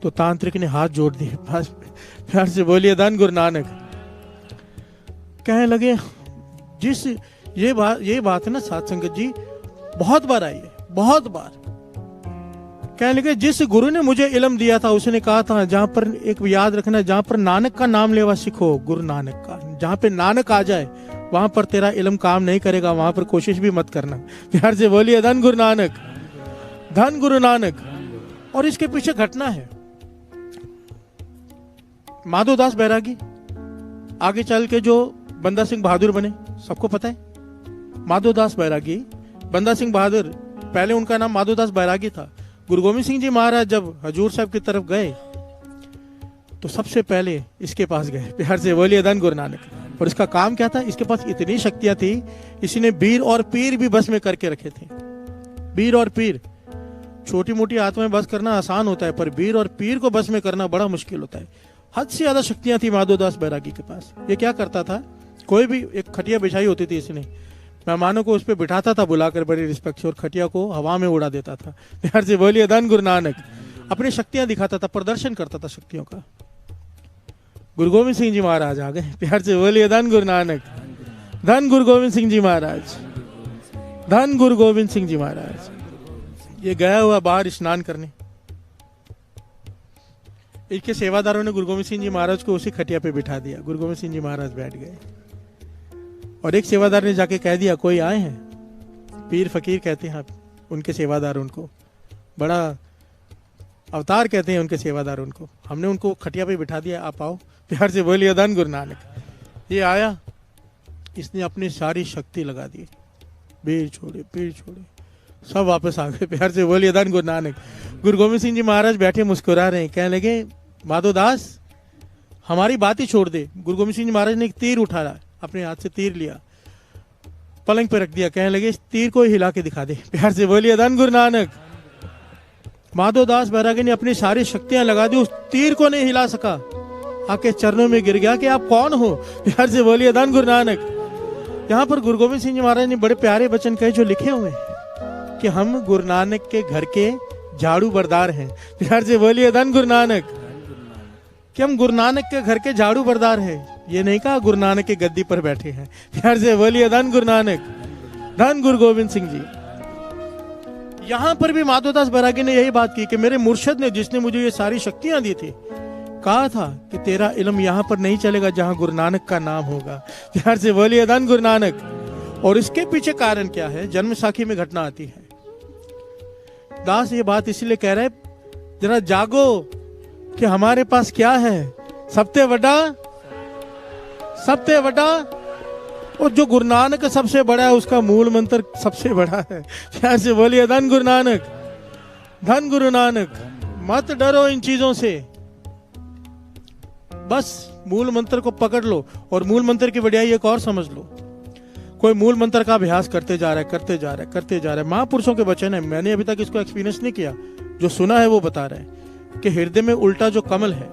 तो तांत्रिक ने हाथ जोड़ दिए। प्यार से बोलिए धन गुरु नानक। कहने लगे जिस ये बात है ना साध संगत जी बहुत बार आई है, बहुत बार। कहने लगे जिस गुरु ने मुझे इल्म दिया था उसने कहा था जहां पर एक याद रखना, जहां पर नानक का नाम लेवा सीखो, गुरु नानक का, जहां पे नानक आ जाए वहां पर तेरा इल्म काम नहीं करेगा, वहां पर कोशिश भी मत करना। प्यार से बोलिए धन गुरु नानक, धन गुरु नानक। और इसके पीछे घटना है माधोदास बैरागी, आगे चल के जो बंदा सिंह बहादुर बने, सबको पता है। माधोदास बैरागी, बंदा सिंह बहादुर, पहले उनका नाम माधोदास बैरागी था। गुरु गोविंद सिंह जी महाराज जब हजूर साहब की तरफ गए तो सबसे पहले इसके पास गए। प्यार से बोलिए धन गुरु नानक। और इसका काम क्या था? इसके पास इतनी शक्तियां थी, इसने वीर और पीर भी बस में करके रखे थे। वीर और पीर, छोटी मोटी आत्माएं बस करना आसान होता है, पर वीर और पीर को बस में करना बड़ा मुश्किल होता है। हद से ज्यादा शक्तियां थी माधोदास बैरागी के पास। ये क्या करता था, कोई भी एक खटिया बिछाई होती थी, इसने मेहमानों को उस पर बिठाता था बुलाकर बड़ी रिस्पेक्ट से, और खटिया को हवा में उड़ा देता था। प्यार से बोलिए धन गुरु नानक। अपनी शक्तियां दिखाता था, प्रदर्शन करता था शक्तियों का। गुरु गोविंद सिंह जी महाराज आ गए। प्यार से बोलिए धन गुरु नानक। धन गुरु गोविंद सिंह जी महाराज, धन गुरु गोविंद सिंह जी महाराज। ये गया हुआ बाहर स्नान करने, इनके सेवादारों ने गुरु गोविंद सिंह जी महाराज को उसी खटिया पे बिठा दिया। गुरु गोविंद सिंह जी महाराज बैठ गए, और एक सेवादार ने जाके कह दिया, कोई आए हैं, पीर फकीर कहते हैं उनके सेवादार, उनको बड़ा अवतार कहते हैं उनके सेवादार उनको। हमने उनको खटिया पे बिठा दिया, आप आओ। प्यार से बोलिए धन गुरु नानक। ये आया, इसने अपनी सारी शक्ति लगा दी, पीर छोड़े सब वापस आ गए। प्यार से बोलिए धन गुरु नानक। गुरु गोविंद सिंह जी महाराज बैठे मुस्कुरा रहे हैं, कहने लगे, माधोदास हमारी बात ही छोड़ दे। गुरु गोविंद सिंह जी महाराज ने एक तीर उठाया, अपने हाथ से तीर लिया, पलंग पे रख दिया, कहने लगे, इस तीर को हिला के दिखा दे। प्यार से बोलिए धन गुरु नानक। माधोदास बैरागी ने अपनी सारी शक्तियां लगा दी, उस तीर को नहीं हिला सका, आके चरणों में गिर गया कि आप कौन हो। प्यार से बोलिए धन गुरु नानक। यहाँ पर गुरु गोविंद सिंह जी महाराज ने बड़े प्यारे वचन कहे जो लिखे हुए हैं कि हम गुरु नानक के घर के झाड़ू बरदार हैं। प्यार से बोलिए धन गुरु नानक। कि हम गुरु नानक के घर के झाड़ू बरदार हैं, ये नहीं कहा गुरु नानक के गद्दी पर बैठे हैं। प्यार से बोलिए धन गुरु नानक। धन गुरु गोविंद सिंह जी। यहां पर भी माधोदास बैरागी ने यही बात की कि मेरे मुर्शद ने, जिसने मुझे ये सारी शक्तियां दी थी, कहा था कि तेरा इल्म यहां पर नहीं चलेगा जहां गुरु नानक का नाम होगा। प्यार से बोलिए धन गुरु नानक। और इसके पीछे कारण क्या है? जन्म साखी में घटना आती है। दास ये बात इसलिए कह रहे, जरा जागो कि हमारे पास क्या है, सबसे बड़ा, और जो गुरु नानक सबसे बड़ा है उसका मूल मंत्र सबसे बड़ा है। प्यार से बोलिए धन गुरु नानक। धन गुरु नानक। मत डरो इन चीजों से, बस मूल मंत्र को पकड़ लो, और मूल मंत्र की बढ़िया एक और समझ लो। कोई मूल मंत्र का अभ्यास करते जा रहा है। महापुरुषों के वचन है, मैंने अभी तक इसको एक्सपीरियंस नहीं किया, जो सुना है वो बता रहे हैं कि हृदय में उल्टा जो कमल है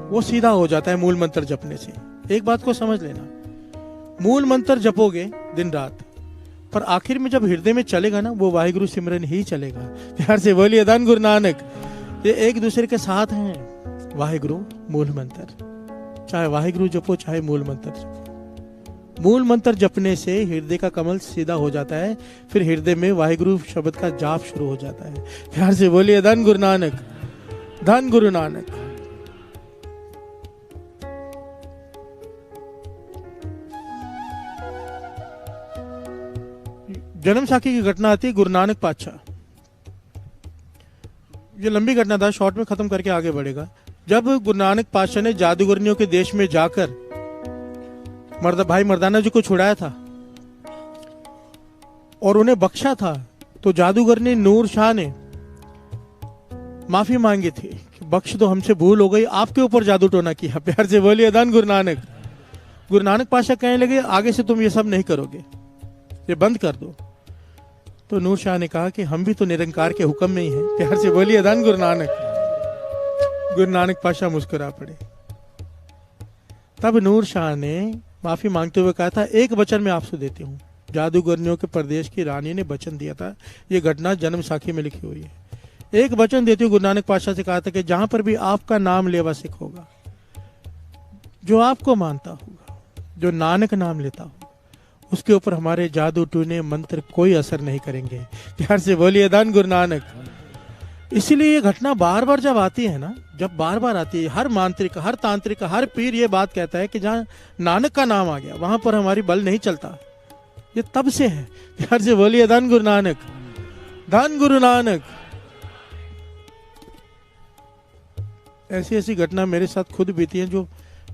वो सीधा हो जाता है मूल मंत्र जपने से। एक बात को समझ लेना, मूल मंत्र जपोगे दिन रात, पर आखिर में जब हृदय में चलेगा ना, वो वाहिगुरु सिमरन ही चलेगा। प्यार से बोलिए धन गुरु नानक। ये एक दूसरे के साथ हैं, वाहिगुरु मूल मंत्र, चाहे वाहिगुरु जपो चाहे मूल मंत्र जपो। मूल मंत्र जपने से हृदय का कमल सीधा हो जाता है, फिर हृदय में वाहिगुरु शब्द का जाप शुरू हो जाता है। प्यार से बोलिए धन गुरु नानक। धन गुरु नानक। जन्म साखी की घटना आती है गुरु नानक पातशाह। ये लंबी घटना था, शॉर्ट में खत्म करके आगे बढ़ेगा। जब गुरु नानक पातशाह ने जादूगरनियों के देश में जाकर भाई मर्दाना जी को छुड़ाया था और उन्हें बख्शा था, तो जादूगर ने, नूर शाह ने माफी मांगी थी कि बख्श दो, हमसे भूल हो गई, आपके ऊपर जादू टोना किया। प्यार से बोलिए धन गुरु नानक। गुरु नानक पातशाह कहने लगे, आगे से तुम ये सब नहीं करोगे, ये बंद कर दो। तो नूर शाह ने कहा कि हम भी तो निरंकार के हुक्म में ही हैं। प्यार से बोलिए धन गुरु नानक। गुरु नानक पातशाह मुस्कुरा पड़े। तब नूर शाह ने माफी मांगते हुए कहा था, एक वचन मैं आपसे देती हूँ। जादूगरनियों के प्रदेश की रानी ने वचन दिया था, ये घटना जन्म साखी में लिखी हुई है। एक वचन देती हूँ, गुरु नानक पातशाह से कहा था कि जहां पर भी आपका नाम लेवा सिख होगा, जो आपको मानता होगा, जो नानक नाम लेता होगा, उसके ऊपर हमारे जादू टूने मंत्र कोई असर नहीं करेंगे। प्यार से बोलिए धन गुरु नानक। इसीलिए ये घटना बार बार जब आती है ना, जब बार बार आती है, हर मांत्रिक, हर तांत्रिक, हर पीर ये बात कहता है कि जहां नानक का नाम आ गया वहां पर हमारी बल नहीं चलता। ये तब से है। प्यार से बोलिए धन गुरु नानक। धन गुरु नानक। ऐसी ऐसी घटना मेरे साथ खुद बीती है जो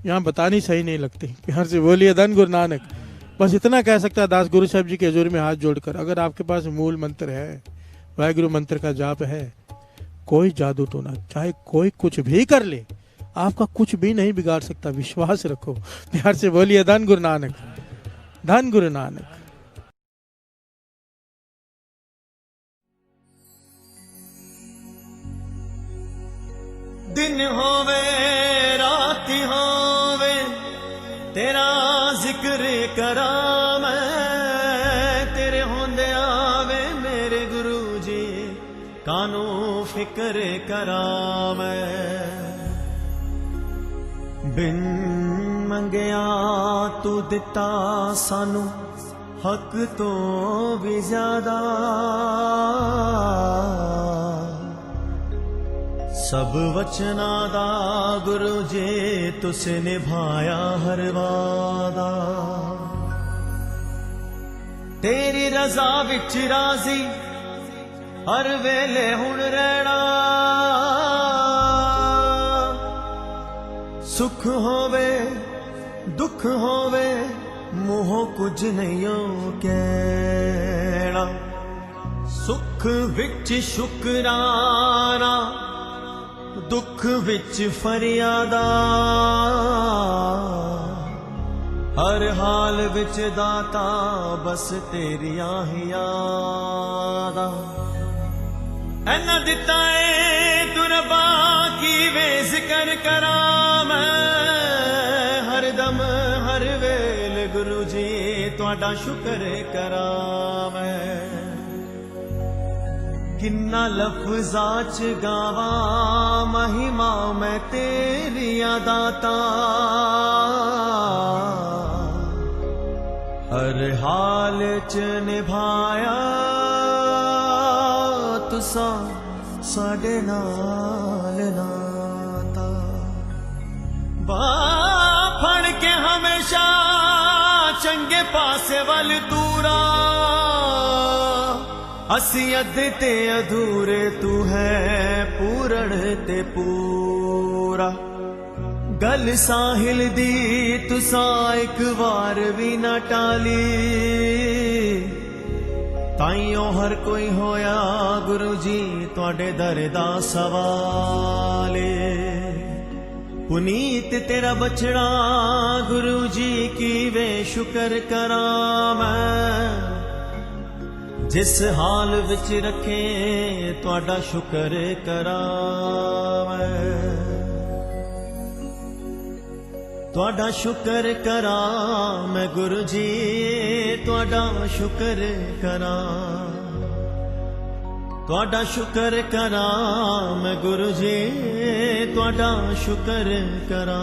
यहाँ बतानी सही नहीं लगती। प्यार से बोलिए धन गुरु नानक। बस इतना कह सकता है दास गुरु साहब जी के हजूर में हाथ जोड़कर, अगर आपके पास मूल मंत्र है, वाहिगुरु मंत्र का जाप है, कोई जादू टोना चाहे कोई कुछ भी कर ले, आपका कुछ भी नहीं बिगाड़ सकता। विश्वास रखो। प्यार से बोलिए धन गुरु नानक, धन गुरु नानक। दिन होवे रात होवे तेरा जिक्र करा मैं, तेरे होंदे आवे मेरे गुरु जी कानू फिक्र करा मैं। बिन मंगया तू दिता सानू हक तो भी ज्यादा, सब वचना दा गुरु जी तुसे निभाया हर वादा। तेरी रजा विच राजी हर वेले हुण रहना, सुख होवे दुख होवे मुँहों कुछ नहीं कहना। सुख विच शुकराना दुख विच फरियादा, हर हाल विच दाता बस तेरियां ही यादा। ऐना दिता है तू रब्बा की वे जिक्र करा मैं, हर दम हर वेल गुरु जी तुहाडा शुक्र करा मैं। किन्ना लफ्ज़ा च गावा महिमा मैं तेरिया दाता, हर हाल च निभाया तुसा साडे नाल नाता। बाह फड़ के हमेशा चंगे पासे वल तूरा, असी अधे ते अधूरे तू है पूरण ते पूरा। गल साहिल दी तुसा एक बार भी ना टाली, ताइयों हर कोई होया गुरु जी तुहाडे दर दा सवाले। पुनीत तेरा बछड़ा गुरु जी की वे शुक्र करा मैं, जिस हाल विच रखे तुहाडा शुक्र करा मैं। तुहाडा शुक्र करा मैं गुरु जी तुहाडा शुक्र करा, तुहाडा शुक्र करा मैं गुरु जी तुहाडा शुक्र करा,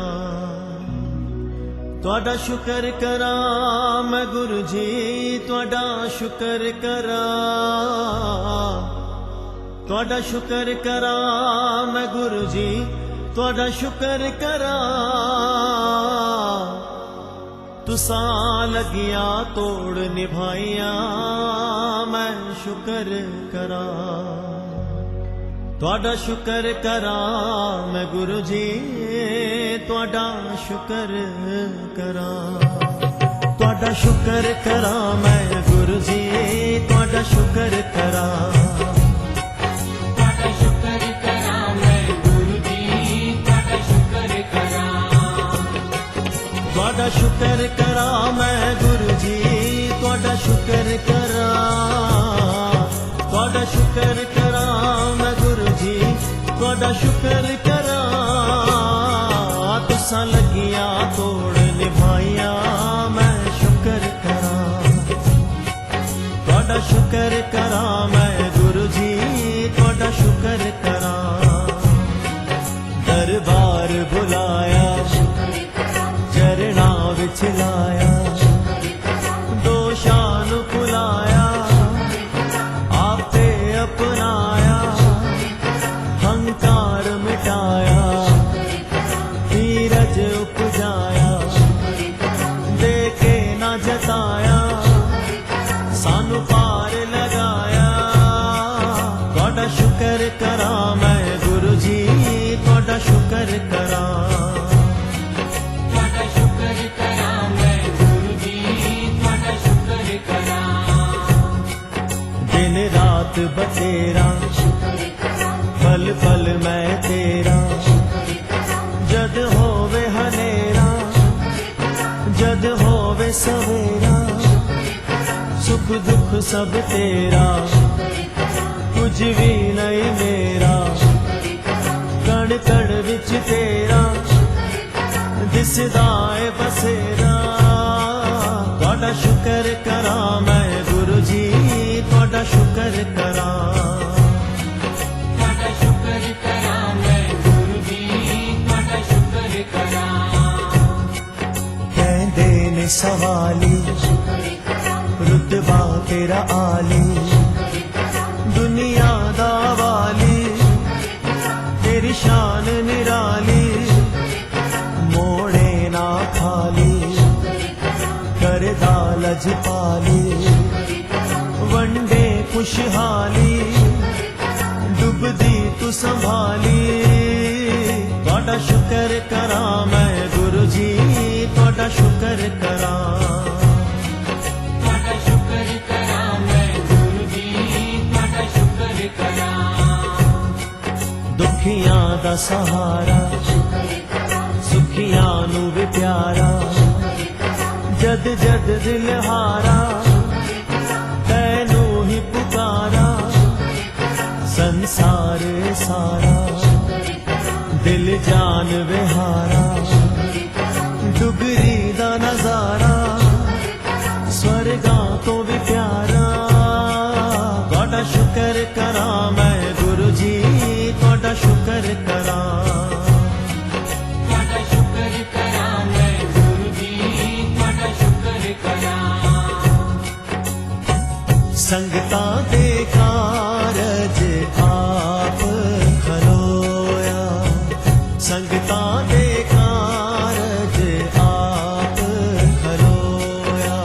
तुहाडा शुक्र करा मैं गुरु जी तुहाडा शुक्र करा, तुहाडा शुक्र करा मैं गुरु जी तुहाडा शुक्र करा। तुसा लगिया तोड़ निभाइया मैं शुक्र करा, तुहाडा शुक्र करा मैं गुरु जी तुहाडा शुक्र करा, तुहाडा शुक्र करा मैं गुरु जी तुहाडा शुक्र करा, तुहाडा शुक्र करा मैं गुरु जी तुहाडा शुक्र करा, तुहाडा शुक्र करा मैं गुरु जी तुहाडा शुक्र करा, तुहाडा शुक्र करा मैं गुरु जी तुहाडा शुक्र करा। तुसा लगिया तोड़ निभाइया मैं शुक्र करा, तुहाडा शुक्र करा मैं गुरु जी तुहाडा शुक्र करा। दरबार बुलाया चरणा विच लाया, दोषां नूं भुलाया आपे अपनाया, हंकार मिटाया धीरज उपजाया, देके ना जताया सानू पार लगाया। तुहाडा शुक्र करा सुख दुख सब तेरा, कुछ भी नहीं मेरा, कण कण विच तेरा दिसदा है बसेरा। तुहाडा शुकर करा मैं गुरु जी, तुहाडा शुकर करा। ਤੁਹਾਡਾ ਸ਼ੁਕਰ ਕਰਾਂ ਮੈਂ ਗੁਰੂ ਜੀ, ਤੁਹਾਡਾ ਸ਼ੁਕਰ ਕਰਾਂ। कहंदे ने सवाली रुतबा तेरा आली, दुनिया दा वाली तेरी शान निराली। मोड़े ना खाली करदा लजपाली, वंडे खुशहाली डुबदी तू संभाली। तुहाडा शुकर करा मैं गुरु जी, तुहाडा शुकर करा। ਤੁਹਾਡਾ ਸ਼ੁਕਰ ਕਰਾਂ ਮੈਂ ਗੁਰੂ ਜੀ, ਤੁਹਾਡਾ ਸ਼ੁਕਰ ਕਰਾਂ। दुखियां दा सहारा, सुखियां नू भी प्यारा, जद जद दिल हारा तैनू ही पुकारा। संसार सारा दिल जान विहारा, डुगरी दा नजारा स्वर्गां तो भी प्यारा। तुहाडा शुकर करा मैं गुरु जी, तुहाडा शुकर करा। ਤੁਹਾਡਾ ਸ਼ੁਕਰ ਕਰਾਂ ਮੈਂ ਗੁਰੂ ਜੀ, ਤੁਹਾਡਾ ਸ਼ੁਕਰ ਕਰਾਂ। संगतां दे कारज आप खलोया, संगतां दे कारज आप खलोया।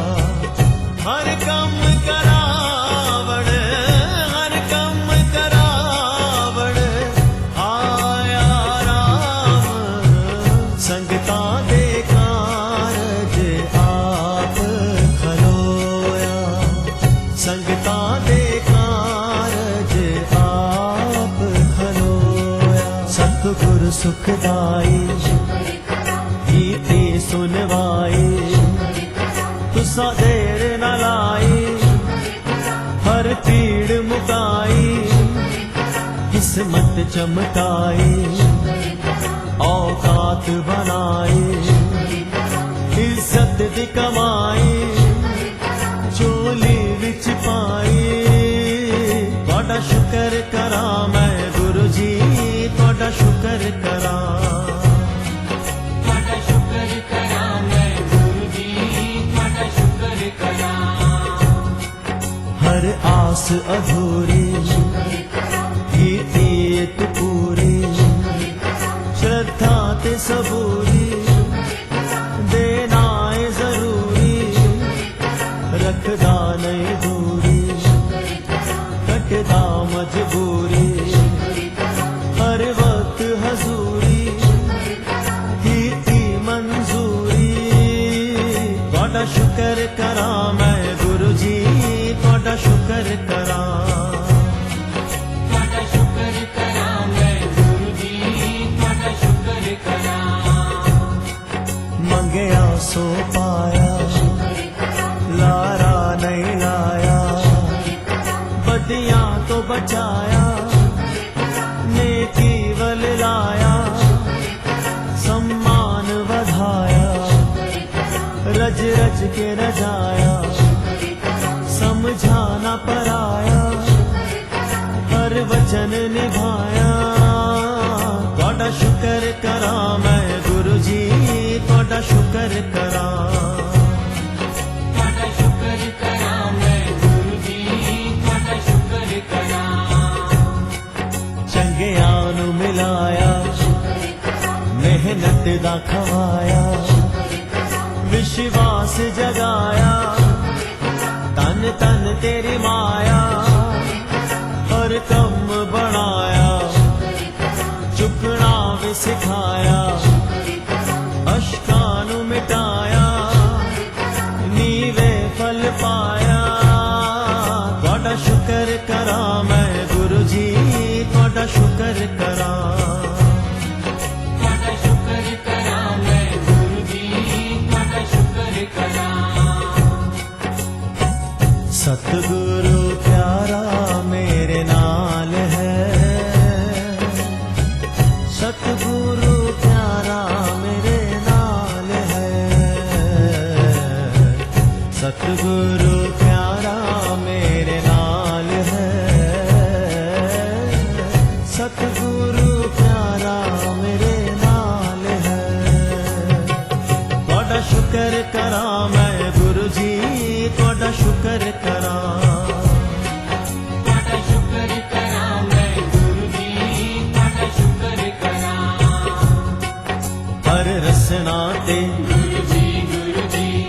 हर कम करावण, हर कम करावण आया राम। संगतां दे कारज आप खलोया, संगतां दे कारज आप खलोया। सतगुर सुखदाई कीती सुनवाई, तुसा देर न लाई हर पीड़ मुकाई। किस्मत चमकाई औकात बनाई, इज्जत दी कमाई चोली विच पाई। तुहाडा शुकर करा मैं गुरु जी, तुहाडा शुकर करा। ਤੁਹਾਡਾ ਸ਼ੁਕਰ ਕਰਾਂ ਮੈਂ ਗੁਰੂ ਜੀ, ਤੁਹਾਡਾ ਸ਼ੁਕਰ ਕਰਾਂ। हर आस अधूरी कीती तू पूरी, श्रद्धा ते सबूरी देना है जरूरी। रखदा नहीं दूरी कटदा मजबूरी, हर वक्त हजूरी कीती मंजूरी। तुहाडा शुकर करा मैं गुरु जी, तुहाडा शुकर करा। ਤੁਹਾਡਾ ਸ਼ੁਕਰ ਕਰਾਂ ਮੈਂ ਗੁਰੂ ਜੀ, ਤੁਹਾਡਾ ਸ਼ੁਕਰ ਕਰਾਂ। मंगया सो पाया, लारा नहीं लाया, बदियां तो बचाया, नेकी वल लाया। सम्मान वधाया, रज रज के रजाया, समझाना पराया, हर वचन निभाया। तुहाडा शुकर करा मैं गुरु जी, तुहाडा शुकर करा। ਤੁਹਾਡਾ ਸ਼ੁਕਰ ਕਰਾਂ ਮੈਂ ਗੁਰੂ ਜੀ, ਤੁਹਾਡਾ ਸ਼ੁਕਰ ਕਰਾਂ। चंगियां नू मिलाया, मेहनत दा खवाया, विश्वास जगाया, तन तन तेरी माया। हर कम बनाया, चुकना भी सिखाया, अशकां नू मिटाया, नीवे फल पाया। तुहाडा शुकर करा मैं गुरु जी, तुहाडा शुकर करा। ਤੁਹਾਡਾ ਸ਼ੁਕਰ ਕਰਾਂ ਮੈਂ ਗੁਰੂ ਜੀ, ਤੁਹਾਡਾ ਸ਼ੁਕਰ ਕਰਾਂ। सतगुरु प्यारा मेरे नाल है। तुहाडा शुक्र करा मैं गुरु जी, तुहाडा शुक्र करा। ਤੁਹਾਡਾ ਸ਼ੁਕਰ ਕਰਾਂ ਮੈਂ ਗੁਰੂ ਜੀ, ਤੁਹਾਡਾ ਸ਼ੁਕਰ ਕਰਾਂ। हर रसना ते ਗੁਰੂ ਜੀ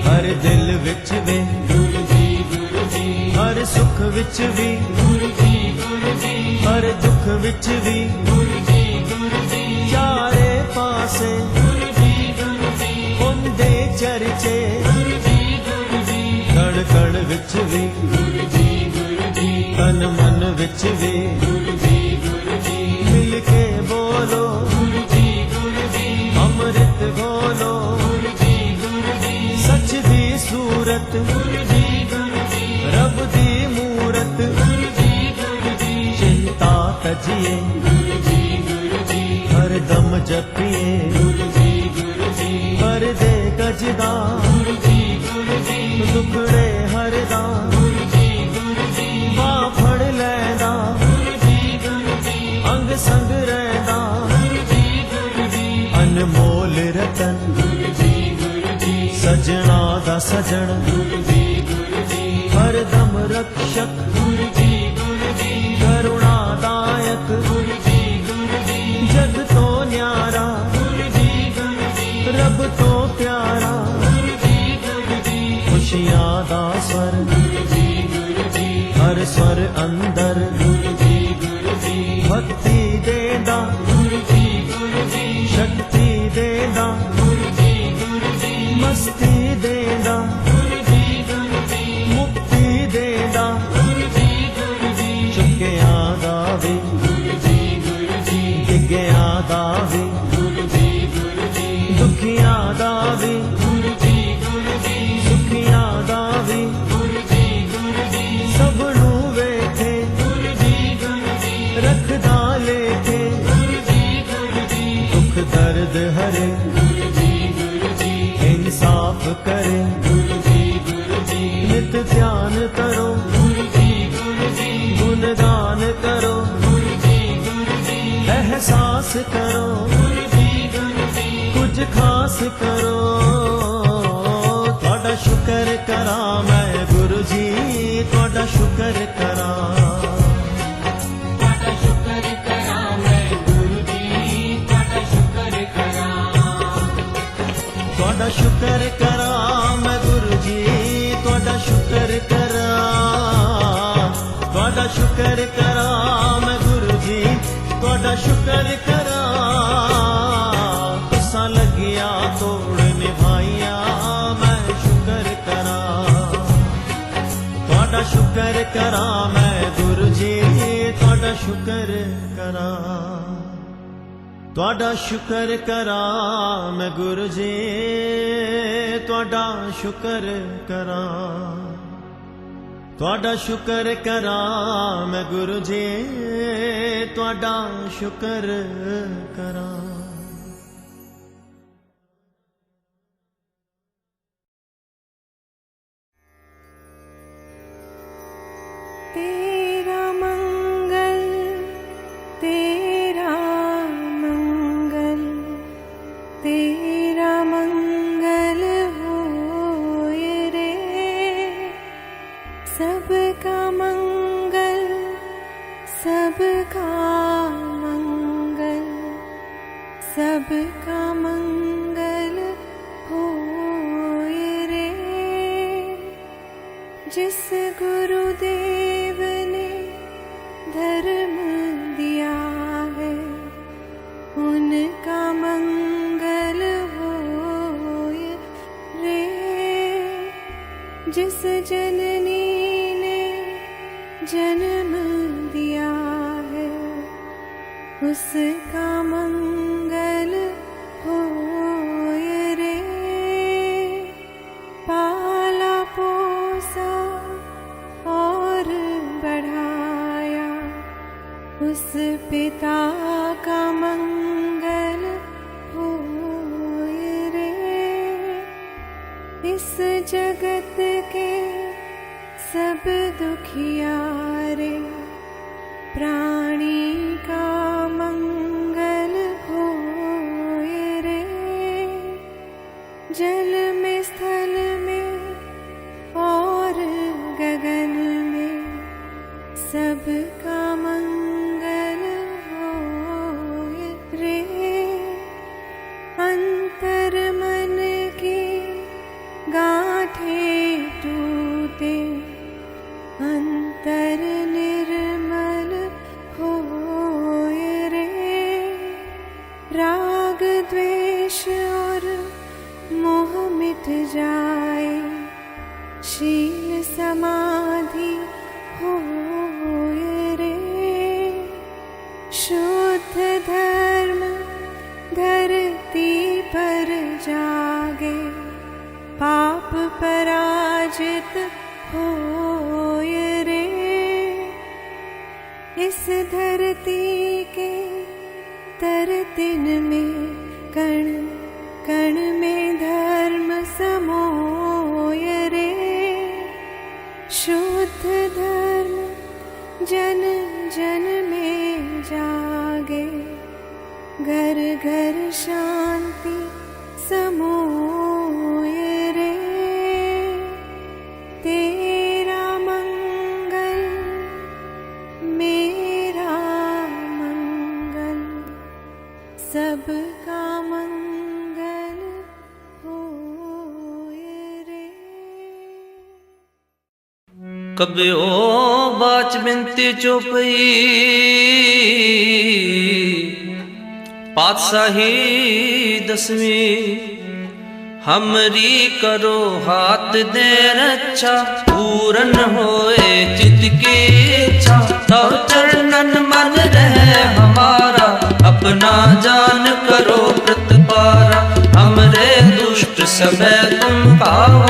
हर दिल विच वे, ਗੁਰੂ ਜੀ ਗੁਰੂ ਜੀ हर सुख विच भी, ਗੁਰੂ ਜੀ ਗੁਰੂ ਜੀ हर दुख विच भी, ਗੁਰੂ ਜੀ ਗੁਰੂ ਜੀ चारे पासे ਗੁਰੂ ਜੀ ਗੁਰੂ ਜੀ हुंदे चर्चे, ਗੁਰੂ ਜੀ ਗੁਰੂ ਜੀ कण कण विच भी, ਗੁਰੂ ਜੀ ਗੁਰੂ ਜੀ तन मन विच भी। ਗੁਰੂ ਜੀ ਗੁਰੂ ਜੀ मिल के बोलो ਗੁਰੂ ਜੀ ਗੁਰੂ ਜੀ अमृत घोलो, ਗੁਰੂ ਜੀ ਗੁਰੂ ਜੀ सच दी सूरत ਗੁਰੂ ਜੀ ਗੁਰੂ ਜੀ रब दी मूरत। ਗੁਰੂ ਜੀ ਗੁਰੂ ਜੀ चिंता तजिए ਗੁਰੂ ਜੀ ਗੁਰੂ ਜੀ हर दम जपिए, ਗੁਰੂ ਜੀ ਗੁਰੂ ਜੀ हर दे गजदा ਗੁਰੂ जी ਗੁਰੂ ਜੀ दुखड़े हरदा, ਗੁਰੂ ਜੀ ਗੁਰੂ ਜੀ बाह फड़ लैंदा ਗੁਰੂ ਜੀ ਗੁਰੂ ਜੀ अंग संग रैंदा। ਗੁਰੂ ਜੀ ਗੁਰੂ ਜੀ अनमोल रतन ਗੁਰੂ ਜੀ ਗੁਰੂ ਜੀ सजना दा सजन, ਗੁਰੂ ਜੀ ਗੁਰੂ ਜੀ हर दम रक्षक ਗੁਰੂ ਜੀ ਗੁਰੂ ਜੀ करुणादायक, ਗੁਰੂ ਜੀ ਗੁਰੂ ਜੀ जग तो न्यारा ਗੁਰੂ ਜੀ ਗੁਰੂ ਜੀ रब तो प्यारा। ਗੁਰੂ ਜੀ ਗੁਰੂ ਜੀ खुशियां दा स्वर ਗੁਰੂ ਜੀ ਗੁਰੂ ਜੀ हर स्वर अंदर, ਗੁਰੂ ਜੀ ਗੁਰੂ ਜੀ भक्ति देदा ਗੁਰੂ ਜੀ ਗੁਰੂ ਜੀ शक्ति देदा, ਗੁਰੂ ਜੀ ਗੁਰੂ ਜੀ मस्ती देदा ਗੁਰੂ ਜੀ ਗੁਰੂ ਜੀ मुक्ति देदा। ਗੁਰੂ ਜੀ ਗੁਰੂ ਜੀ चुकिया दा भी ਗੁਰੂ ਜੀ ਗੁਰੂ ਜੀ डिग्गिया दा भी, ਗੁਰੂ ਜੀ ਗੁਰੂ ਜੀ दुखिया दा भी ਗੁਰੂ ਜੀ ਗੁਰੂ ਜੀ सुखिया दा भी। ਗੁਰੂ ਜੀ ਗੁਰੂ ਜੀ सब नू वेखे ਗੁਰੂ ਜੀ ਗੁਰੂ ਜੀ रखदा लेखे, ਗੁਰੂ ਜੀ ਗੁਰੂ ਜੀ दुख दर्द हरे ਗੁਰੂ ਜੀ ਗੁਰੂ ਜੀ इंसाफ करे। ਗੁਰੂ ਜੀ ਗੁਰੂ ਜੀ नित ध्यान करो ਗੁਰੂ ਜੀ ਗੁਰੂ ਜੀ गुणगान करो, ਗੁਰੂ ਜੀ ਗੁਰੂ ਜੀ एहसास करो ਗੁਰੂ ਜੀ ਗੁਰੂ ਜੀ कुछ खास करो। तुहाडा शुक्र करा मैं गुरु जी, तुहाडा शुक्र करा। ਤੁਹਾਡਾ ਸ਼ੁਕਰ ਕਰਾਂ ਮੈਂ ਗੁਰੂ ਜੀ, ਤੁਹਾਡਾ ਸ਼ੁਕਰ ਕਰਾਂ। तुहाडा शुक्र करा मैं गुरु जी, तुहाडा शुक्र करा। तुहाडा शुक्र करा मैं गुरु जी, तुहाडा शुक्र करा। तुसां लगिया तोड़ निभाइया मैं शुक्र करा। तुहाडा शुक्र करा मैं गुरु जी, तुहाडा शुक्र करा। तुहाडा शुक्र करा मैं गुरु जी, तुहाडा शुक्र करा। तुहाडा शुक्र करा मैं गुरु जी, तुहाडा शुक्र करा। तेरा मंगल तेरा मंगल तेरा मंगल होए रे, सबका मंगल सबका मंगल सबका मंगल होए रे। जिस गुरुदेव ने धर्म दिया है उनका मंगल होए रे। जिस जननी ने जन्म दिया है उसका मंगल होए रे। पाला पोसा और बढ़ाया उस पिता का मंगल होए रे। इस जगत के सब दुखियारे प्राणी का उठ जाए, शील समाधि होए रे। शुद्ध धर्म धरती पर जागे, पाप पराजित होए रे। इस धरती के तरतिन में कण कण में धर्म समोय रे। शुद्ध धर्म जन जन में जागे, घर घर शांति समोय रे। तेरा मंगल मेरा मंगल, सबका मंगल होए रे। कबे ओ बाच बिनती चौपई, पातशाही दसवीं हमरी करो हाथ दे रक्षा, पूरन होए चित की इच्छा। तो चरणन मन रहे हमारा, अपना जान करो प्रतिपारा। हमरे दुष्ट सबे तुम खाओ,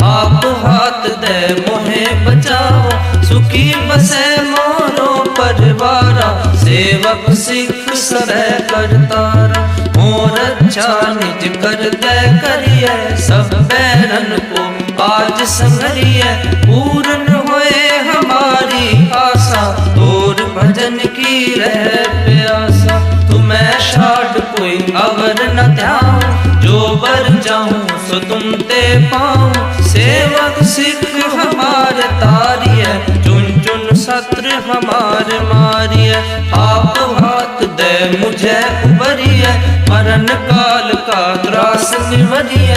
आप हाथ दे मोहे बचाओ। सुखी बसे मोरो परिवारा, सेवक सिख सरे करतारा। मोर अच्छा निज कर दे करिए, सब बैरन को आज संगरिए। पूर्ण होए हमारी आशा, तोर भजन की रह प्यासा। तुम्हें शाड कोई अवर न ध्याऊं, जो बर जाऊं सो तुम ते पाऊं। सेवक सिख हमारे तारिय, चुन चुन शत्रु हमारे मारिय। आप हाथ दे मुझे उबरिय, मरण काल का त्रास निवरिय।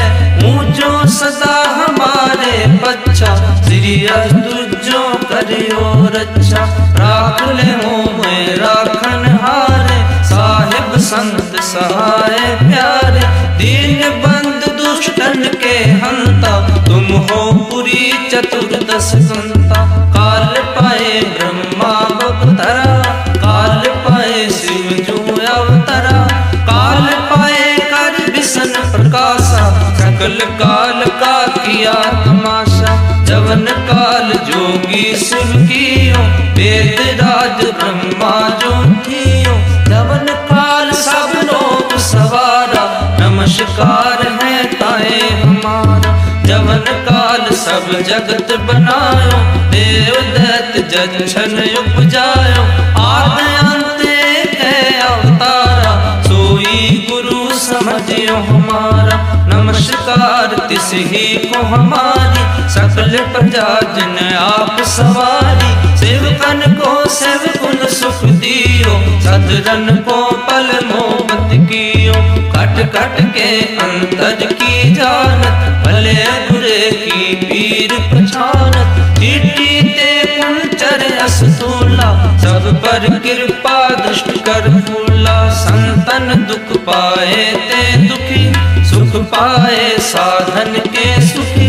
ऊंचो सदा हमारे बच्चा, श्री तुझो करियो रक्षा। राख ले मोह राखन हारे, साहिब संत सहाय प्यारे। दीन बंद दुष्टन के हंता, तुम हो पुरी चतुर्दश संता। काल पाए ब्रह्मा बपतरा, काल पाए शिव जो अवतरा। काल पाए कर विष्ण प्रकाशा, सकल काल का किया तमाशा। जवन काल जोगी शिव कियो, वेद राज ब्रह्मा जो कियो। जवन काल सब लोग सवारा, नमस्कार है ताए हमारा। जवन काल सब जगत बनायो, देव दैत्य जच्छन उपजायो। आद अंत एक है अवतारा, सोई गुरु समझियो हमारा। नमस्कार तिस ही को हमारी, सकल प्रजा जन आप सवारी। सेवकन को सेवकुन सुख दियो, सदरन को पल मोहब्बत कियो। कट कट के अंतर की जानत, भले बुरे की पीर पछानत। चीटी ते कुंचर असतूला, सब पर कृपा दुष्ट कर फूला। संतन दुख पाए ते दुखी, सुख पाए साधन के सुखी।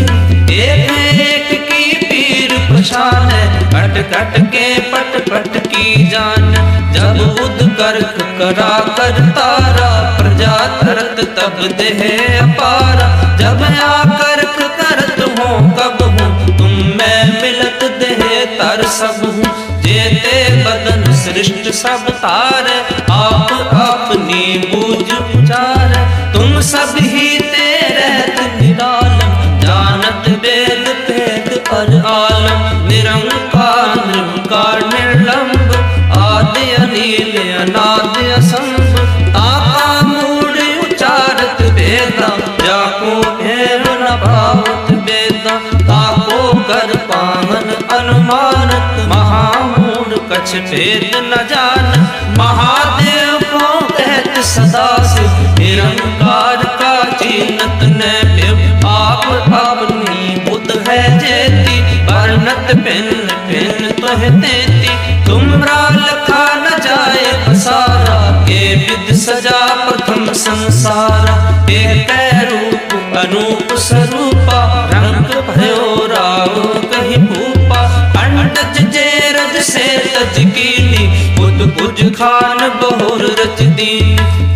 एक एक की पीर पछान, कट कट के पट पट की जान। जब उद कर करा कर तारा, प्रजा तरत तब देह अपारा। जब आकर करत हो कब हूँ, तुम मैं मिलत देह तर सब हूँ। जेते बदन सृष्ट सब तार, आप अपनी बूझ उचार। तुम सब ही ते रहत निरालम, जानत वेद भेद पर आलम। निरंकार निर्विकार निर्लंब, आदि अनिल अनाद असंभ। ताका मूड उचारत वेदा, जाको भेद न भावत वेदा। ताको कर पावन अनुमानत, महामूड कछ भेद न जान। महादेव को कहत सदा से, निरंकार का चीनत न देव। आप अपनी बुद्ध है जेती, वर्णत भिन्न भिन्न तुह देती। तुमरा लखा न जाए पसारा, के विद सजा प्रथम संसारा। एक रूप अनूप स्वरूपा रंग भयो राव कही भूपा अंडज जे रज से तज कीनी बुध कुछ खान बहुर रच दी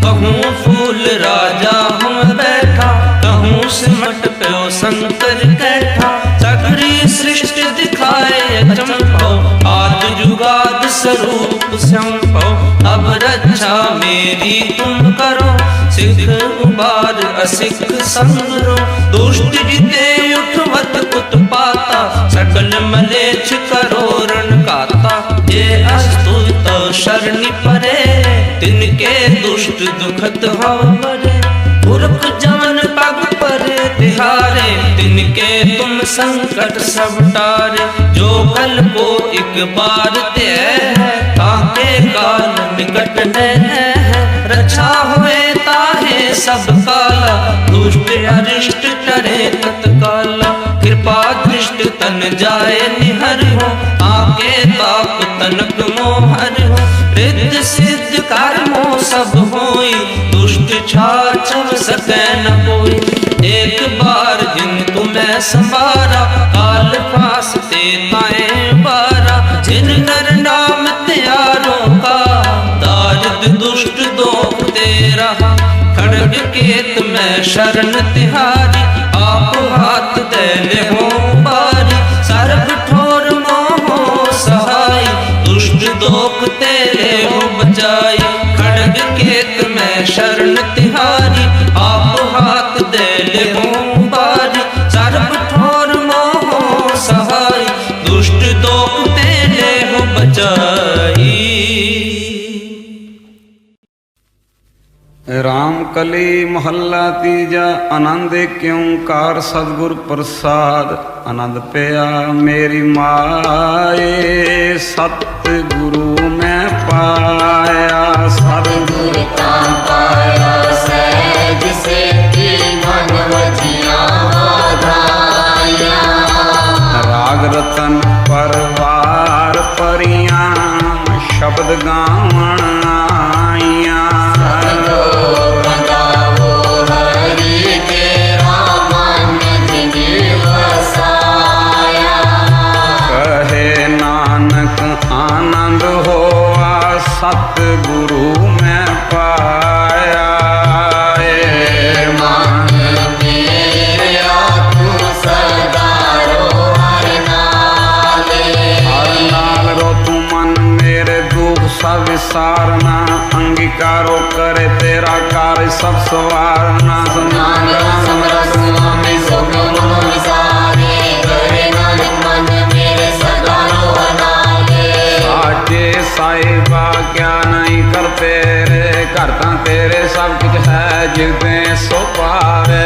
कहूँ फूल राजा हम बैठा कहूँ सिमट प्यो शंकर कैठा सगरी सृष्टि दिखाए चंपो आद जुगाद स्वरूप संभो अब रक्षा मेरी तुम करो सिख उबार असिख संगरो दुष्ट जिते उठवत उत्पाता सकल मलेच्छ करो रण काता ये अस्तुत शरणि परे तिनके दुष्ट दुखत हव मरे पुरख जमन पग परे तिहारे तिनके तुम संकट सब टारे जो कल को एक बार ते है ताके काल निकट है रक्षा हुए ताहे सब काला दुष्ट अरिष्ट टरे तत्काला कृपा दृष्ट तन जाए निहर हो आके ताप तनक मोहर हो रिद्ध सिद्ध कर्मो सब होई दुष्ट छाछव सकै न कोई एक बार जिन तुम्हें संवारा काल फास ते ताए बारा जिन नर नाम त्यारो का दारिद दुष्ट दोख तेरा खड़ग केत में शरण तिहारी आप हाथ दे ले हो बारी सर्व ठोर मोह सहाय दुष्ट दोख तेरे हो बचाई खड़ग केत में शरण तिहारी आप हाथ दे ले हो बारी सर्व ठोर मोह सहाय दुष्ट दोख तेरे हो बचाई। राम कली महला तीजा आनंद क्यों कार सतगुर प्रसाद आनंद पिया मेरी माए सतगुरु में पाया सतगुर का पाया सहज से मन वजिया वाधाया राग रतन परवार परियां शब्द गावण आइया आनंद होआ सतगुरु में पाया मन मेरा तू सदा रो हर नाल रो तू मन मेरे दुख सब विसारना अंगीकारो करे तेरा कार्य सब सवारना साहिबा क्या नहीं करते रे करता तेरे सब कुछ है जिसने सो पावे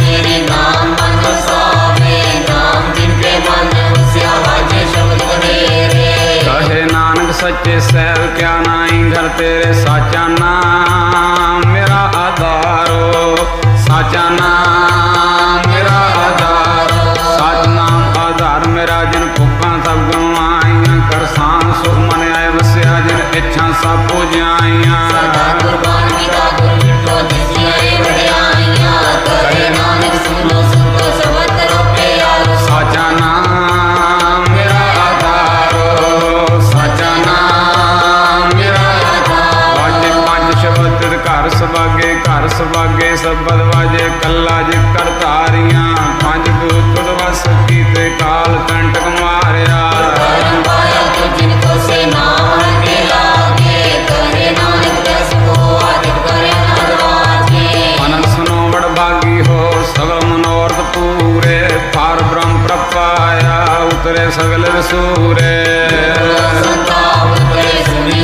तेरी नाम मन सावे नाम जिनके मन से आवाजे शब्द मेरे कहे नानक सच्चे सैल क्या नहीं घर तेरे साचा नाम मेरा आधारो साचा नाम मेरा आधारो साच नाम आधार मेरा जिन भुखा सब गवाई कर शान सुख मन आए वस्या जिन इच्छा सब पूजाइया साचा नाम मेरा आधारो साचा नाम मेरा बाजे पंज शब्द घर सबागे सबद वाजे कला जे करतारियां पंज दूत वस कीते काल कंटक मारिया आनंद सुनो बड़ भागी हो सगल मनोरथ पूरे पार ब्रह्म प्रपाया उतरे सगल सूरे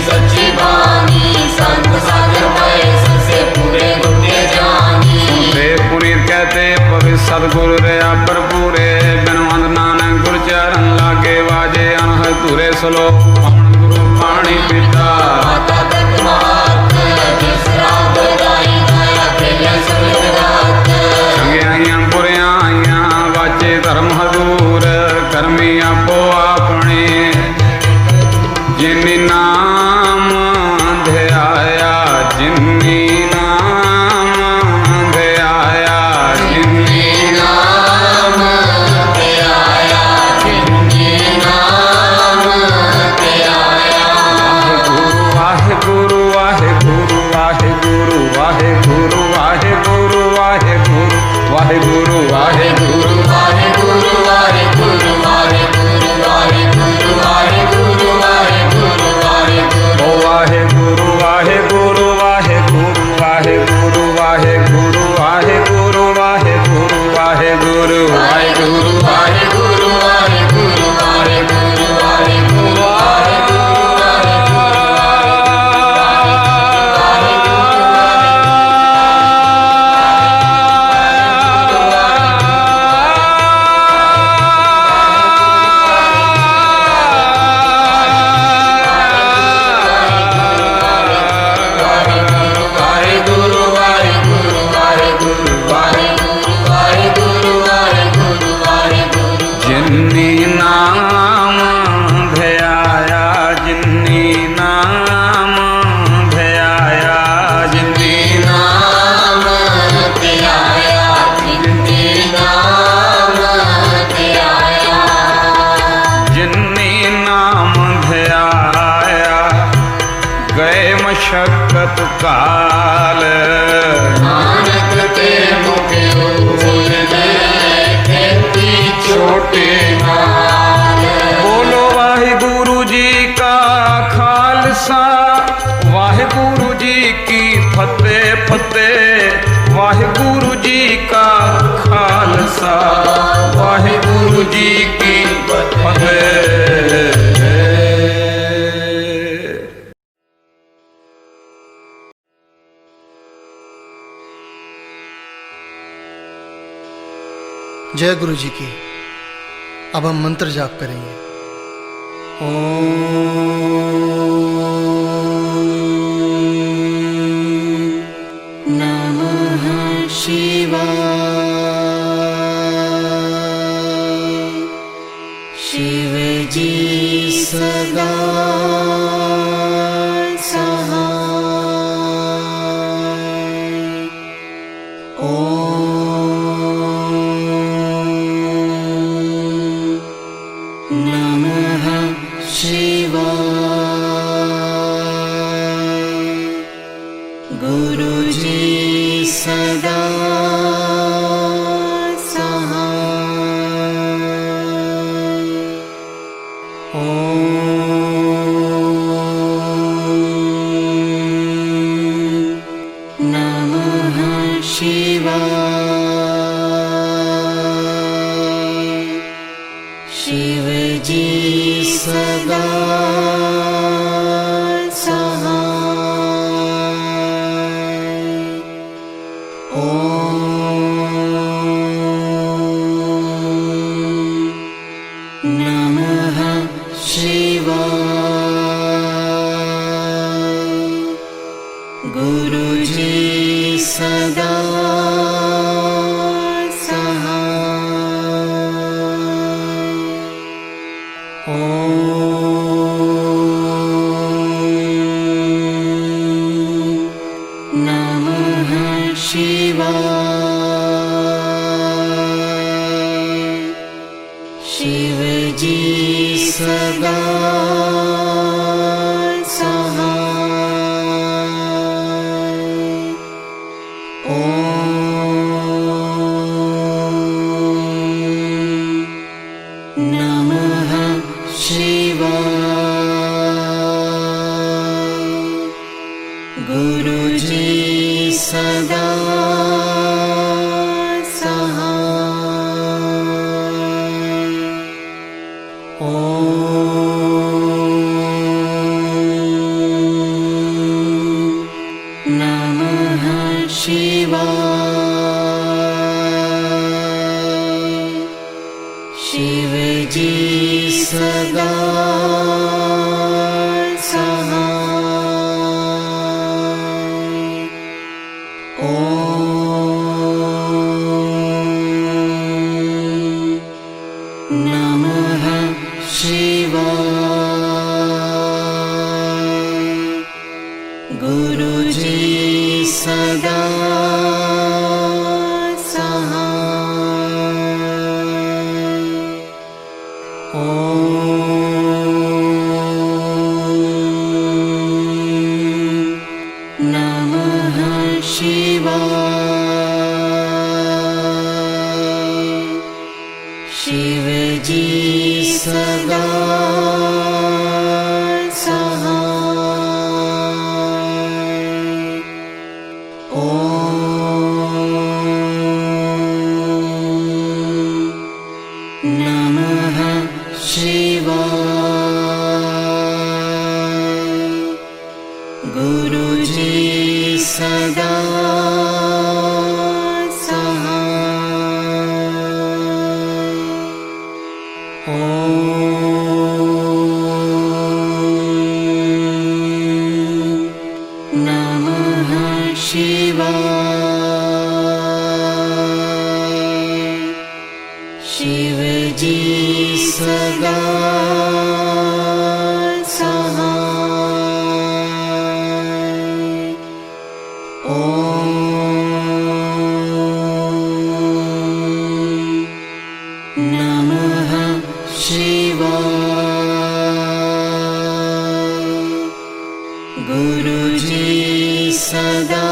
सच्ची बानी संत सागर पाए सबसे पूरे पुनीत कहते पवित्र सतगुरु रे अपर पूरे बिनवंत नानक गुर चरण लागे वाजे अनहद तुरे सलो गुरु पानी पिता चंगियां बुरियां वाचे धर्म हजूर कर्मी आपो अपने जिन्नी नाम ध्याया जिन्नी नाम ध्याया वाहेगुरु वाहेगुरु वाहेगुरु वाहेगुरु वाहेगुरु वाहेगुरु वाहेगुरु वाहेगुरु वाहेगुरु ओ वाहेगुरु वाहेगुरु वाहेगुरु वाहेगुरु वाहेगुरु वाहेगुरु वाहेगुरु वाहेगुरु वाहेगुरु वाहेगुरु वाहेगुरु वाहेगुरु वाहेगुरु जिन्नी नाम ध्याया जिन्नी नाम ध्याया जिन्नी नाम ध्याया जिन्नी नाम ध्याया जिन्नी नाम ध्याया गए मशक्कत काल नानक के मुख उजले खेती छोटे नाल बोलो वाहिगुरु जी का खालसा वाहिगुरु जी की फतेह फतेह वाहिगुरु जी का खालसा वाहिगुरु जी की फतेह। जय गुरु जी की। अब हम मंत्र जाप करेंगे। ओम नमः शिवाय। शिव जी सदा शिव जी सदा सहाय। ओम नमः शिवाय। गुरु जी सदा शिव जी सदा सहाय। ओम नमः शिवाय। गुरु जी सदा शिव जी सदा सहाय। ओम नमः शिवाय। गुरु जी सदा नमः शिवाय। गुरु जी सदा शिव जी सदा सहाय। ओम नमः शिवाय। गुरु जी सदा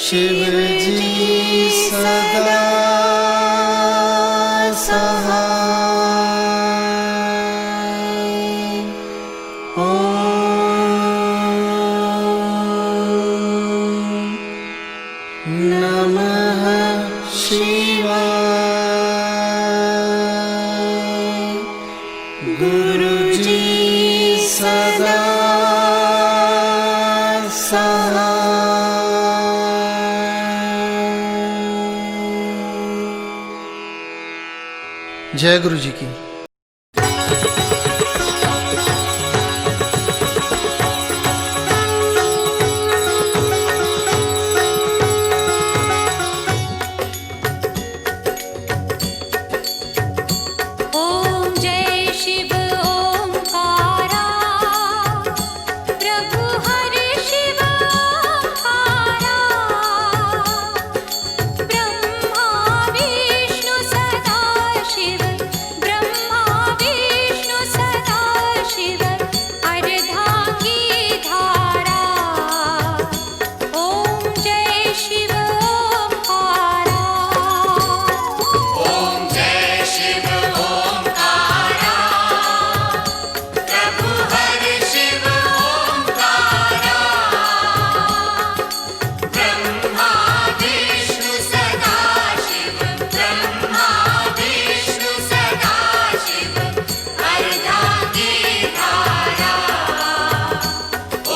शिव जी सदा सहाय। ओम नमः शिवाय। गुरु जी सदा जय गुरु जी की। ओम जय शिव ओंकारा प्रभु हरि शिव ओंकारा ब्रह्मा विष्णु सदा शिव ब्रह्मा विष्णु सदा शिव अर्धांगी धारा। ओम जय शिव ओंकारा। ओम जय शिव ओंकारा प्रभु हरि शिव ओंकारा ब्रह्मा विष्णु सदा शिव ब्रह्मा विष्णु सदा शिव अर्धांगी धारा।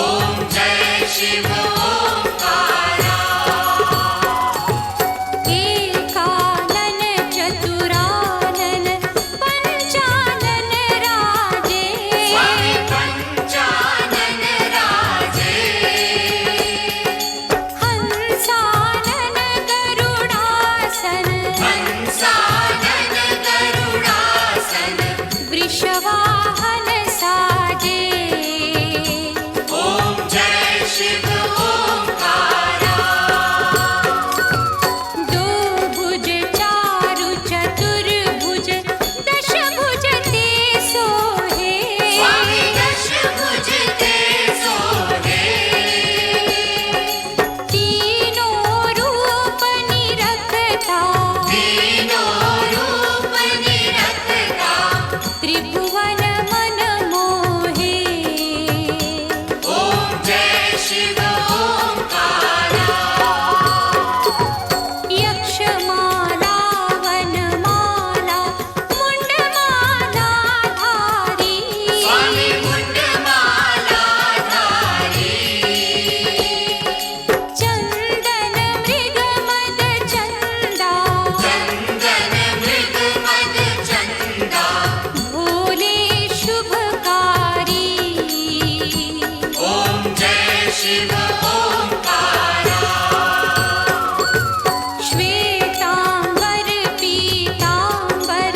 ओम जय शिव ओंकारा। एकानन चतुरानन पंचानन राजे स्वामी पंचानन राजे हंसानन गरुडासन हंसानन गरुडासन वृषवाहन साजे। ओम जय शिव ओंकारा। दो भुज चारु चतुर्भुज दशभुज ते सोहे स्वामी दशभुज ते सोहे तीनों रूप निरखता तीनों रूप निरखता त्रिभुवन मन मोहे। ओम जय शिव ओंकारा। यक्षमाला वनमाला मुंडमाला धारी स्वामी मुंडमाला धारी चंदन मृग मद चंदा चंदन मृग मद चंदा भोले शुभकारी। ओम जय शिव ओंकारा। श्वेतांबर पीतांबर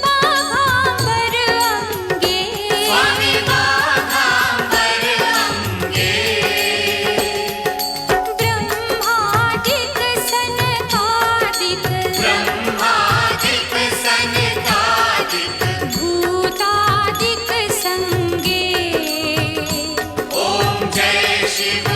बाघांबर अंगे स्वामी बाघांबर अंगे ब्रह्मादिक सनकादिक ब्रह्मादिक सनकादिक भूतादिक संगे। ओम जय शिव